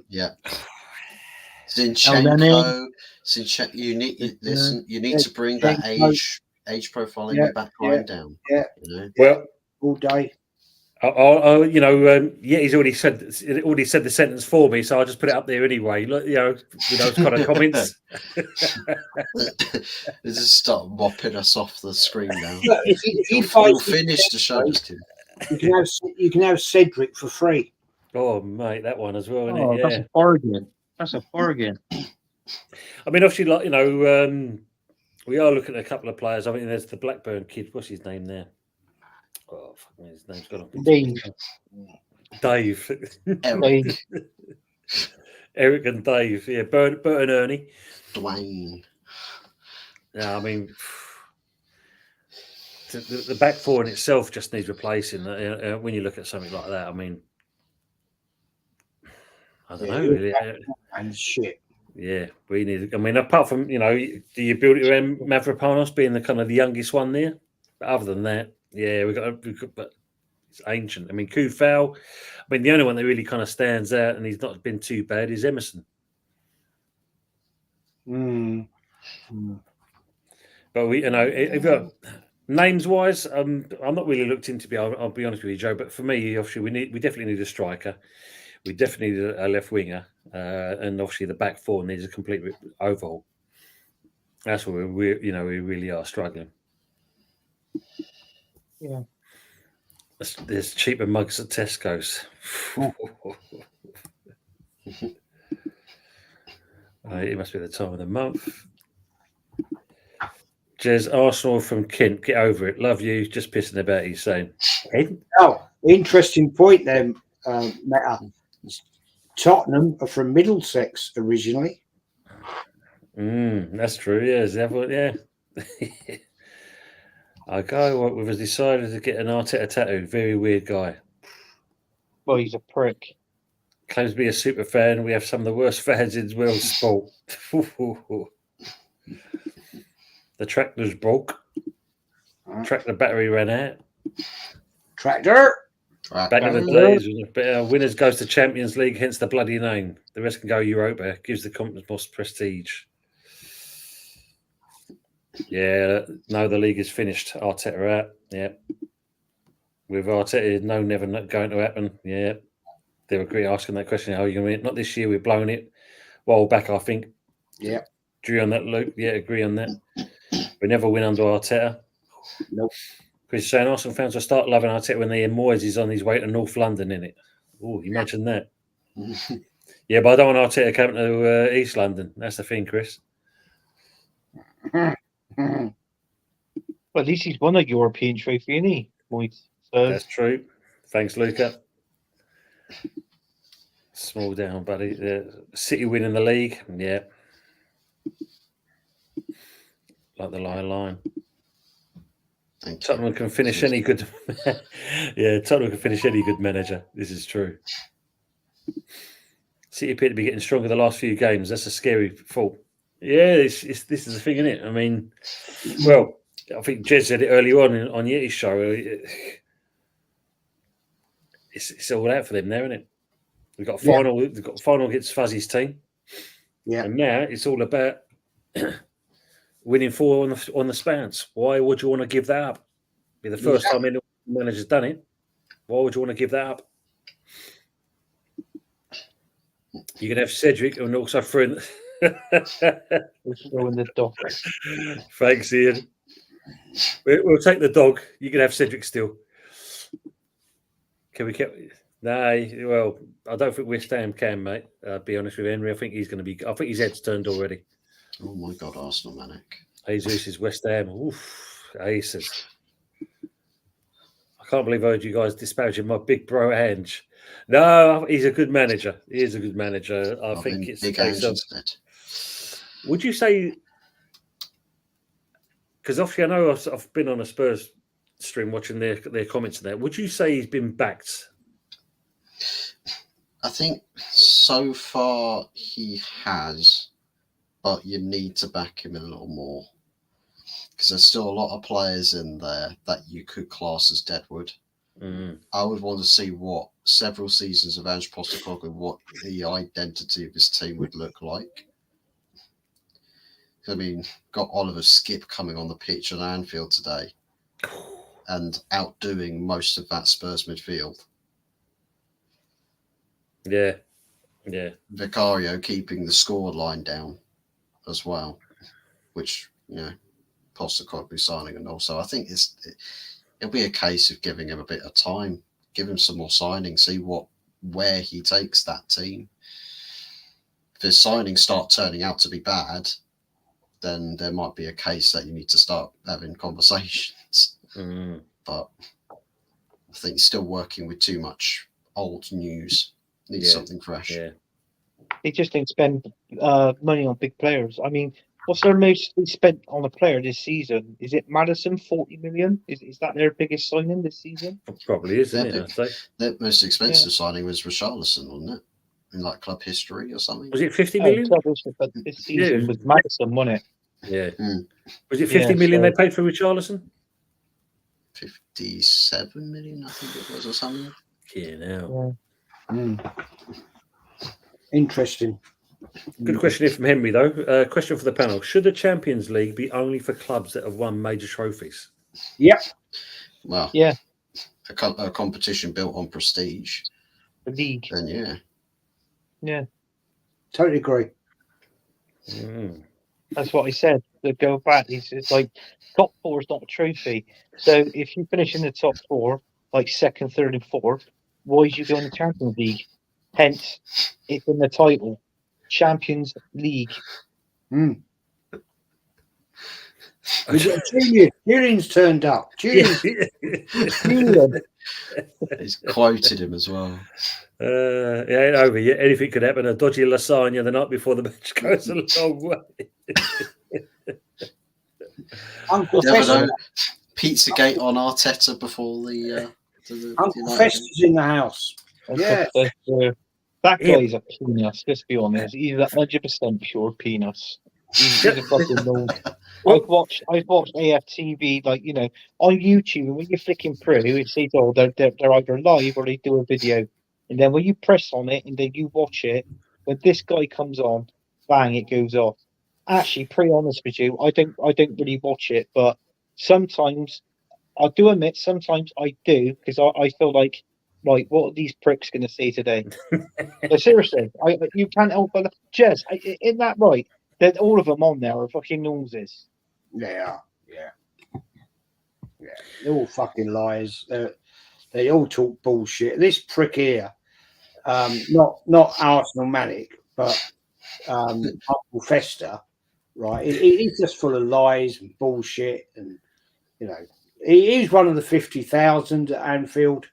Yeah. Elneny. Zinchenko. You need Yeah. listen. You need to bring that age profile in Yeah, your back line down. yeah. You know? well, All day. yeah, he's already said the sentence for me, so I'll just put it up there anyway. Look, with those kind of comments. They just start mopping us off the screen now. Look, if he You'll fights, finish the show, Justin. you can have Cedric for free. Oh, mate, that one as well, isn't Oh, it? that's Yeah. a bargain. That's a bargain. I mean, obviously, we are looking at a couple of players. I mean, there's the Blackburn kid. What's his name there? Oh, fucking his name's gone off. Dave. Eric, Eric and Dave. Yeah, Bert and Ernie. Dwayne. Yeah, I mean, the back four in itself just needs replacing. When you look at something like that, I mean, I don't know. Really. And shit. Yeah, we need. I mean, apart from do you build it around Mavropanos being the kind of the youngest one there? But other than that, yeah, we've got but it's ancient. I mean, Kufal. I mean, the only one that really kind of stands out and he's not been too bad is Emerson. But if names wise, I'm not really looked into. I'll be honest with you, Joe. But for me, obviously, we definitely need a striker. We definitely need a left winger, and obviously the back four needs a complete overhaul. That's where we really are struggling. Yeah. There's cheaper mugs at Tesco's. It must be the time of the month. Jez, Arsenal from Kent, get over it. Love you. Just pissing about. He's saying. Oh, interesting point there, Meta. Tottenham are from Middlesex originally. That's true. Yeah, Our guy was decided to get an Arteta tattoo. Very weird guy. Well, he's a prick. Claims to be a super fan. We have some of the worst fans in world sport. The tractor's broke. Tractor battery ran out. Tractor. Back in the days, winners goes to Champions League, hence the bloody name. The rest can go Europa. Gives the conference more prestige. Yeah, no, the league is finished. Arteta out. Yeah. With Arteta, never going to happen. Yeah. They agree asking that question. How are you going to win? Not this year. We've blown it. A while back, I think. Yeah. Agree on that, Luke? Yeah, agree on that. We never win under Arteta. Nope. Chris is saying Arsenal fans will start loving Arteta when they hear Moyes is on his way to North London, innit? Oh, imagine that. Yeah, but I don't want Arteta coming to East London. That's the thing, Chris. Well, at least he's won a European trophy, isn't he? So that's true. Thanks, Luca. Small down, buddy. City winning the league. Yeah. Like the line. Tottenham can finish any good. Yeah, Tottenham can finish any good manager. This is true. City appear to be getting stronger the last few games. That's a scary thought. Yeah, this is the thing, isn't it? I mean, well, I think Jez said it earlier on Yeti's show. It's all out for them now, isn't it? We've got a final. Yeah. We've got a final against Fuzzy's team. Yeah, and now it's all about winning 4 on the spans. Why would you want to give that up? Be the first time any manager's done it. Why would you want to give that up? You can have Cedric and also throw in the dog. Thanks, Ian. We'll take the dog. You can have Cedric still. Can we keep? No, well, I don't think West Ham can, mate. Be honest with Henry. I think he's going to be. I think his head's turned already. Oh my God, Arsenal manic. Jesus is West Ham. Oof, aces. I can't believe I heard you guys disparaging my big bro Ange. No, he's a good manager. He is a good manager. I think it's big Ange instead. Would you say? Because obviously, I know I've been on a Spurs stream watching their comments and that. Would you say he's been backed? I think so far he has. but you need to back him a little more because there's still a lot of players in there that you could class as Deadwood. Mm. I would want to see what several seasons of Ange Postecoglou, what the identity of his team would look like. I mean, got Oliver Skip coming on the pitch at Anfield today and outdoing most of that Spurs midfield. Yeah. Yeah. Vicario keeping the score line down as well, which, you know, Postecoglou signing. And also, I think it'll be a case of giving him a bit of time, give him some more signings, see where he takes that team. If his signings start turning out to be bad, then there might be a case that you need to start having conversations. Mm. But I think he's still working with too much old news. Needs something fresh. Yeah. They just didn't spend money on big players. I mean, what's their most spent on a player this season? Is it Madison, 40 million? Is that their biggest signing this season? Probably is, isn't it? I'd say. The most expensive signing was Richarlison, wasn't it? In like club history or something. Was it 50 million? But this season was Madison, wasn't it? Yeah. Mm. Was it 50 million they paid for Richarlison? 57 million, I think it was, or something. Yeah, now. Interesting. Good question here from Henry, though. Question for the panel. Should the Champions League be only for clubs that have won major trophies? Yep. Well, Yeah. A competition built on prestige. The league. Then, yeah. Yeah. Totally agree. Mm. That's what I said. To go back, it's like top four is not a trophy. So if you finish in the top four, like second, third, and fourth, why did you go in the Champions League? Hence, it's in the title, Champions League. We've got Julian's turned up. Julian. He's quoted him as well. Yeah, ain't over yet. Anything could happen. A dodgy lasagna the night before the match goes a long way. Uncle Never Fester. know. Pizzagate on Arteta before the Uncle United. Fester's in the house. Yeah. That guy's a penis, let's be honest. He's 100% pure penis. He's a fucking nose. I've watched AFTV, like, you know, on YouTube, and when you're flicking through, it says, oh, they're either live or they do a video. And then when you press on it and then you watch it, when this guy comes on, bang, it goes off. Actually, pretty honest with you, I don't really watch it, but sometimes I do admit, sometimes I do, because I feel like, right, what are these pricks going to say today? No, seriously, you can't help but Jez, isn't that right? That all of them on there are fucking noses. Yeah. They're all fucking liars. They all talk bullshit. This prick here, not Arsenal Manic, but Uncle Fester, right? He's just full of lies and bullshit, and you know, he's one of the 50,000 at Anfield.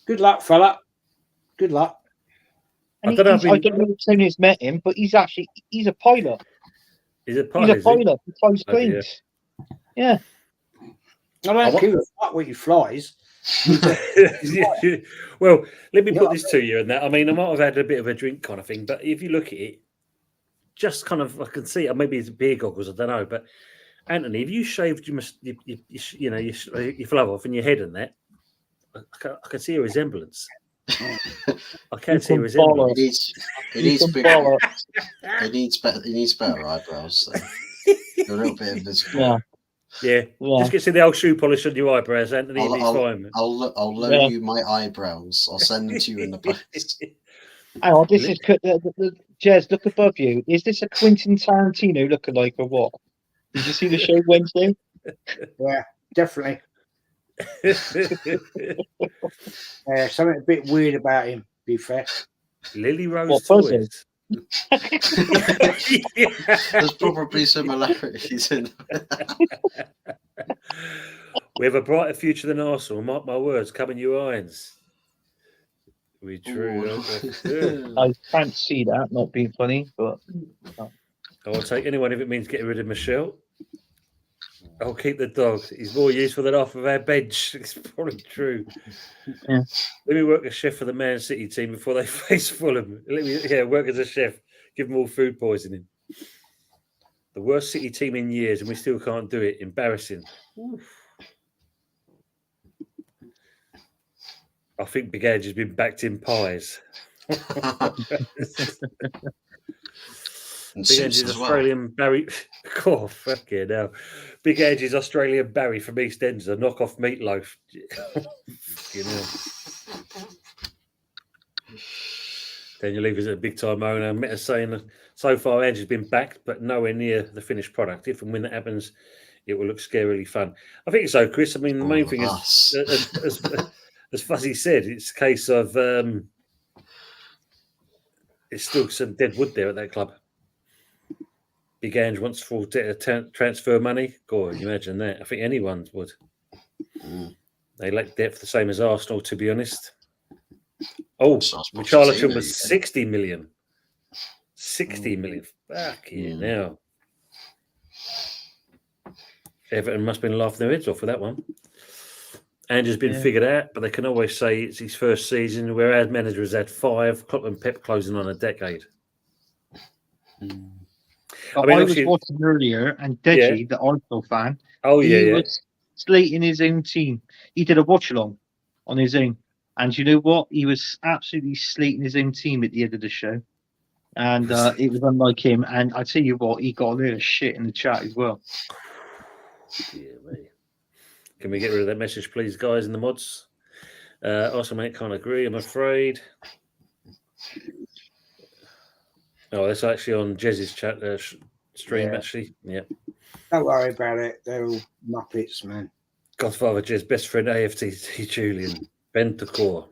Good luck, fella. Good luck. And I don't know I don't know if Tony's met him, but he's a pilot. He's a pilot. He's a pilot. He flies planes. Yeah. I don't give a fuck what he flies. Well, let me put this to you, and that I mean, I might have had a bit of a drink kind of thing, but if you look at it, just kind of, I can see, or maybe it's beer goggles, I don't know. But Anthony, if you shaved your flow off in your head and that, I can see a resemblance. I can see a resemblance. He needs better eyebrows. So. A little bit of this. Yeah. Just get to the old shoe polish on your eyebrows, Anthony. I'll loan you my eyebrows. I'll send them to you in the post. Hang on, this is Jez. Look above you. Is this a Quentin Tarantino lookalike or what? Did you see the show Wednesday? Yeah, definitely. Something a bit weird about him. Be fair. Lily Rose Toys. There's probably similarities in We have a brighter future than Arsenal. Mark my words, come in your irons. We true. I can't see that not being funny, but I will take anyone if it means getting rid of Michelle. I'll keep the dog. He's more useful than half of our bench. It's probably true. Yeah. Let me work as chef for the Man City team before they face Fulham. Let me work as a chef. Give them all food poisoning. The worst City team in years, and we still can't do it. Embarrassing. Oof. I think Big Edge has been backed in pies. And Big suits Edge is as well. Australian Barry. Oh, fuck yeah, now. Big Edge is Australian Barry from EastEnders, a knockoff meatloaf. Fucking hell. Daniel Levy is a big time owner. Meta saying that so far Edge has been backed, but nowhere near the finished product. If and when that happens, it will look scarily fun. I think so, Chris. I mean, the main thing is, as Fuzzy said, it's a case of it's still some dead wood there at that club. Big Ange wants full transfer money. God, you imagine that. I think anyone would. They lack depth the same as Arsenal, to be honest. Oh, Richarlison was 60 million. 60 million. Fuck yeah, now. Everton must have been laughing their heads off with that one. Andrew's been figured out, but they can always say it's his first season, where our manager has had 5, Klopp and Pep closing on a decade. I was watching earlier, and Deji, the Arsenal fan, he was slating his own team. He did a watch-along on his own. And you know what? He was absolutely slating his own team at the end of the show. And it was unlike him. And I tell you what, he got a little shit in the chat as well. Yeah, mate. Can we get rid of that message, please, guys, in the mods? Also, mate, can't agree, I'm afraid. Oh, that's actually on Jez's chat stream, actually. Yeah. Don't worry about it. They're all Muppets, man. Godfather Jez, best friend AFT Julian. Bentacore.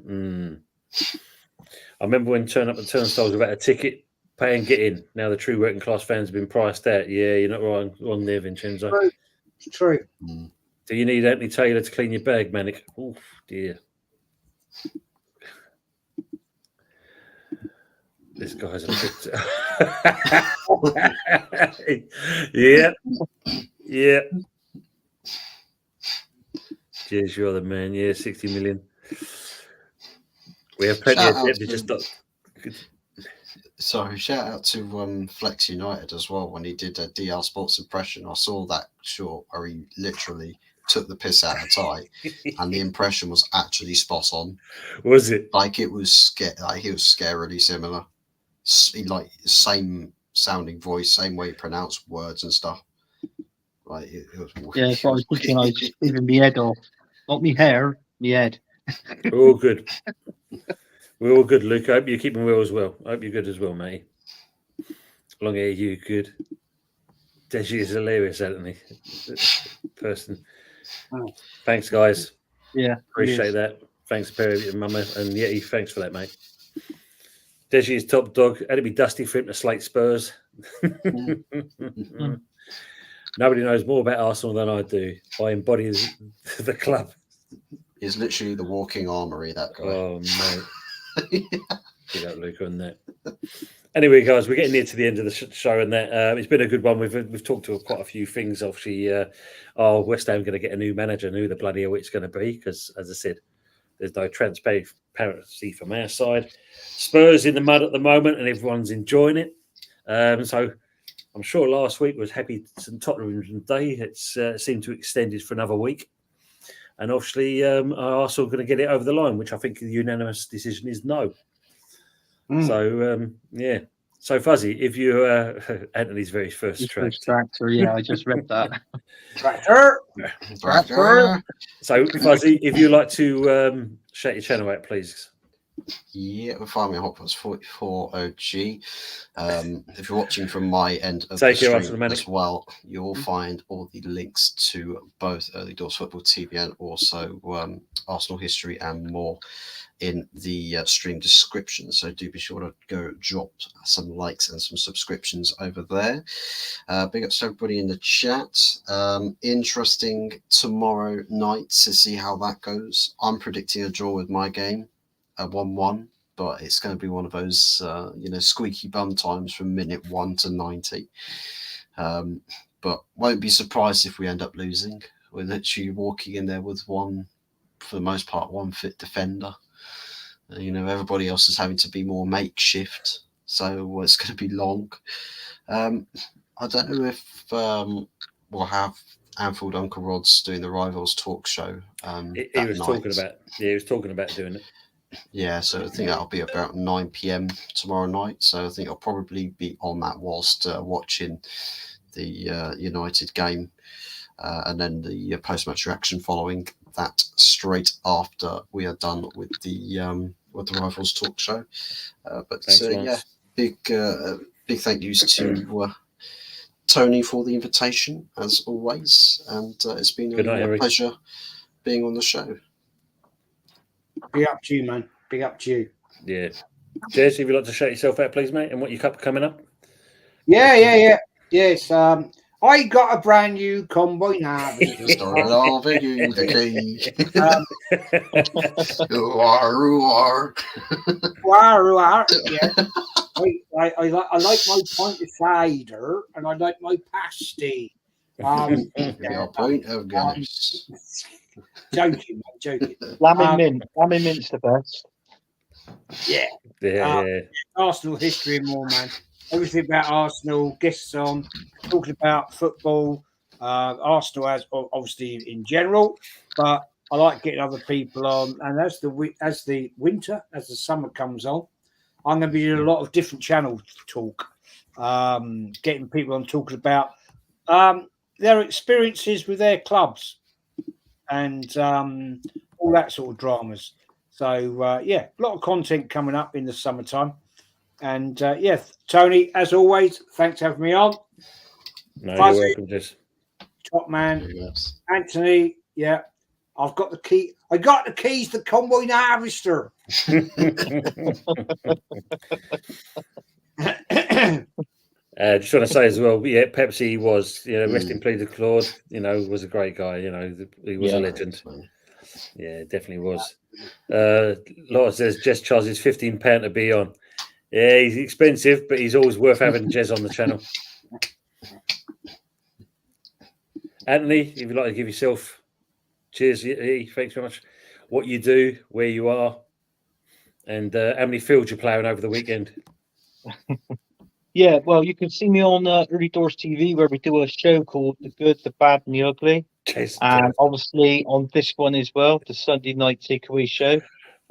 I remember when Turn Up the Turnstiles without a ticket, pay and get in. Now the true working class fans have been priced out. Yeah, you're not wrong there, Vincenzo. It's true. Do you need Anthony Taylor to clean your bag, Manic? Oh, dear. This guy's a bit... Yeah. Cheers, you're the man. Yeah, 60 million. We have plenty of debt. Just not... Sorry, shout out to Flex United as well when he did a DR Sports impression. I saw that short where he literally took the piss out of Ty, and the impression was actually spot on. Was it? Like it was he was scarily similar. Like same sounding voice, same way he pronounced words and stuff. Like it was. Yeah, that's what I was thinking. I was just leaving my head off, not my hair, my head. We're all good. We're all good, Luke. I hope you're keeping well as well. I hope you're good as well, mate. Long hair, you good. Deji is hilarious, Anthony. Person. Thanks, guys. Yeah, appreciate that. Thanks, Perry and Mama, and Yeti. Thanks for that, mate. Deji is top dog. Had to be dusty for him to slate Spurs. Nobody knows more about Arsenal than I do. I embody the club. He's literally the walking armory, that guy. Oh, mate. Get up, Luke, on that. Anyway, guys, we're getting near to the end of the show, and that it's been a good one. We've talked to quite a few things. Obviously, West Ham going to get a new manager, and who the bloody hell it's going to be? Because, as I said, there's no transparency from our side. Spurs in the mud at the moment, and everyone's enjoying it. So I'm sure last week was happy St Tottenham's Day. It's seemed to extend it for another week. And obviously, Arsenal going to get it over the line, which I think the unanimous decision is no. So, yeah. So, Fuzzy, if you Anthony's very first tractor, yeah, I just read that. Tractor. So, Fuzzy, if you'd like to shout your channel out, please. Yeah, we'll find me on Hotpots 44 OG. If you're watching from my end of Take the care, stream as well, you'll find all the links to both Early Doors Football TV and also Arsenal history and more in the stream description. So do be sure to go drop some likes and some subscriptions over there. Big ups to everybody in the chat. Interesting tomorrow night to see how that goes. I'm predicting a draw with my game. A 1-1, but it's going to be one of those, squeaky bum times from minute 1 to 90. But won't be surprised if we end up losing. We're literally walking in there with one, for the most part, one fit defender. Everybody else is having to be more makeshift, so it's going to be long. I don't know if we'll have Anfield Uncle Rod's doing the Rivals talk show. He that was night. talking about doing it. Yeah, so I think that'll be about 9 p.m. tomorrow night. So I think I'll probably be on that whilst watching the United game, and then the post-match reaction following that straight after we are done with the Rivals talk show. But Thanks, yeah, Lance. big thank yous to Tony for the invitation as always, and it's been Good night, a Harry. pleasure being on the show. Big up to you, man. Big up to you. Yeah. Jez, if you'd like to shout yourself out, please, mate, and what your cup coming up? Yeah. Yes. I got a brand new combine harvester. Started off with you, the key. Roar. Yeah. I like my pint of cider and I like my pasty. Your point of Guinness. Joking, mate, joking. Lamb and mint's the best. Yeah. Yeah. Arsenal history and more, man. Everything about Arsenal, guests on, talking about football, Arsenal as obviously in general, but I like getting other people on. And as the summer comes on, I'm going to be doing a lot of different channel talk, getting people on talking about their experiences with their clubs and all that sort of dramas. So, yeah, a lot of content coming up in the summertime. And, yeah, Tony, as always, thanks for having me on. No, Fuzzy. you're welcome, Jez. Top man. Yes. Anthony, yeah, I've got the key. I got the keys to Combine Harvester. Just want to say as well, yeah, Pepsi was, rest in peace, Claude, was a great guy, he was a legend. Yeah, definitely was. Laura says Jez charges £15 to be on. Yeah, he's expensive, but he's always worth having Jez on the channel. Anthony, if you'd like to give yourself cheers, thanks very much. What you do, where you are, and how many fields you're playing over the weekend. Yeah, well, you can see me on Early Doors TV where we do a show called The Good, the Bad, and the Ugly. And obviously on this one as well, the Sunday night takeaway show.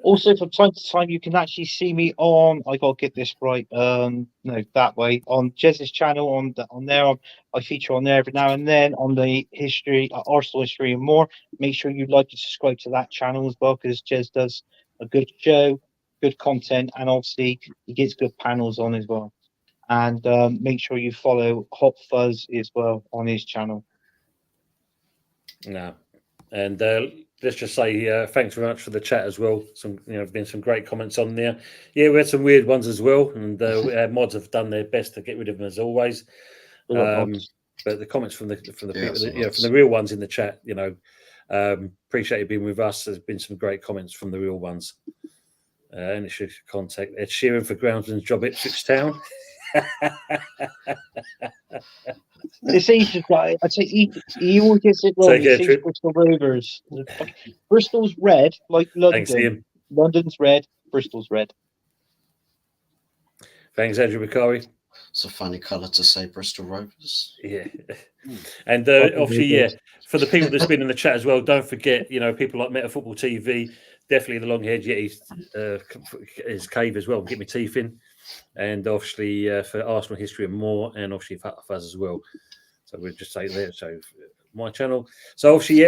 Also, from time to time, you can actually see me on, I got to get this right, that way, on Jez's channel, on there. I feature on there every now and then on the history, Arsenal history and more. Make sure you like and subscribe to that channel as well, because Jez does a good show, good content, and obviously he gets good panels on as well. And make sure you follow Hot Fuzz as well on his channel. No. And let's just say thanks very much for the chat as well. Been some great comments on there. Yeah, we had some weird ones as well, and our mods have done their best to get rid of them as always. But the comments from the people, from the real ones in the chat, appreciate you being with us. There's been some great comments from the real ones. And it should contact Ed Sheeran for groundsman's job at Ipswich Town. It's easy, I say he always gets it wrong. He says Bristol Rovers. Bristol's red, like London. Thanks, Ian. London's red, Bristol's red. Thanks, Andrew Bakari. It's a funny colour to say Bristol Rovers. Yeah. And obviously, for the people that's been in the chat as well, don't forget, people like Meta Football TV, definitely the long-haired Yeti, his cave as well, get my teeth in. And obviously for Arsenal history and more, and obviously Fuzz as well. So we'll just say there. So my channel. So obviously,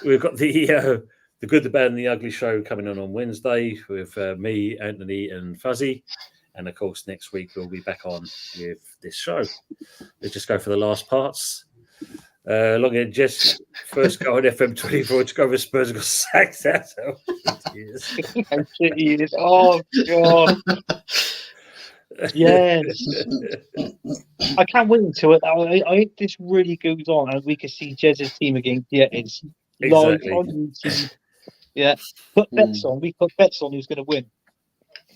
we've got the Good, the Bad, and the Ugly show coming on Wednesday with me, Anthony, and Fuzzy. And of course, next week we'll be back on with this show. Let's just go for the last parts. Long-haired Jess, first go on FM24 to go with Spurs, got sacked out. Oh, God. Yes. I can't wait until it. I hope this really goes on and we can see Jez's team against the Yetis live on YouTube. Yeah. Put bets on. We put bets on who's going to win.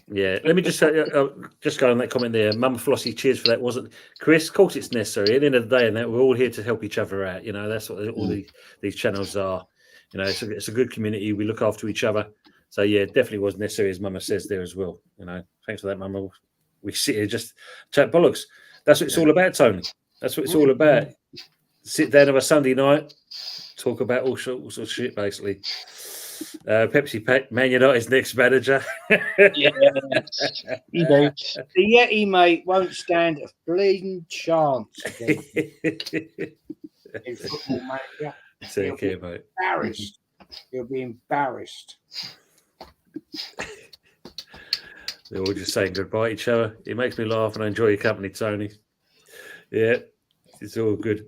Yeah, let me just go on that comment there. Mama Flossie, cheers for that. Wasn't Chris? Of course, it's necessary. At the end of the day, and that we're all here to help each other out. That's what all these channels are. It's a good community. We look after each other. So yeah, it definitely was necessary, as Mama says there as well. Thanks for that, Mama. We sit here just chat bollocks. That's what it's all about, Tony. That's what it's all about. Sit down on a Sunday night, talk about all sorts of shit, basically. Pepsi Pack, Man United's next manager. Yeah, you know, The Yeti, mate, won't stand a bleeding chance again in Football Manager. Take care, mate. Embarrassed. He'll be embarrassed. They're all just saying goodbye to each other. It makes me laugh and I enjoy your company, Tony. Yeah, it's all good.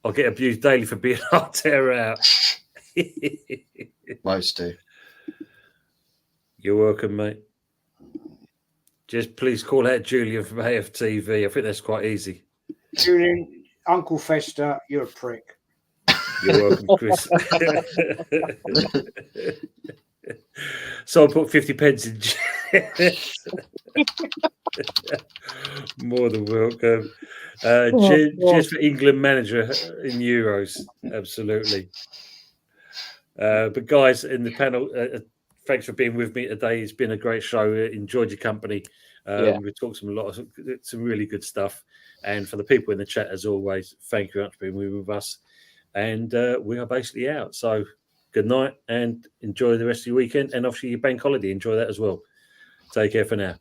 I'll get abused daily for being hard tear out. Most do. You're welcome, mate. Just please call out Julian from AFTV. I think that's quite easy. Julian, Uncle Fester, you're a prick. You're welcome, Chris. So I put 50 pence in. More than welcome. Just for England manager in Euros. Absolutely. But guys in the panel, thanks for being with me today. It's been a great show. Enjoyed your company. We talked some really good stuff. And for the people in the chat, as always, thank you very much for being with us. And we are basically out. So good night and enjoy the rest of your weekend. And obviously your bank holiday. Enjoy that as well. Take care for now.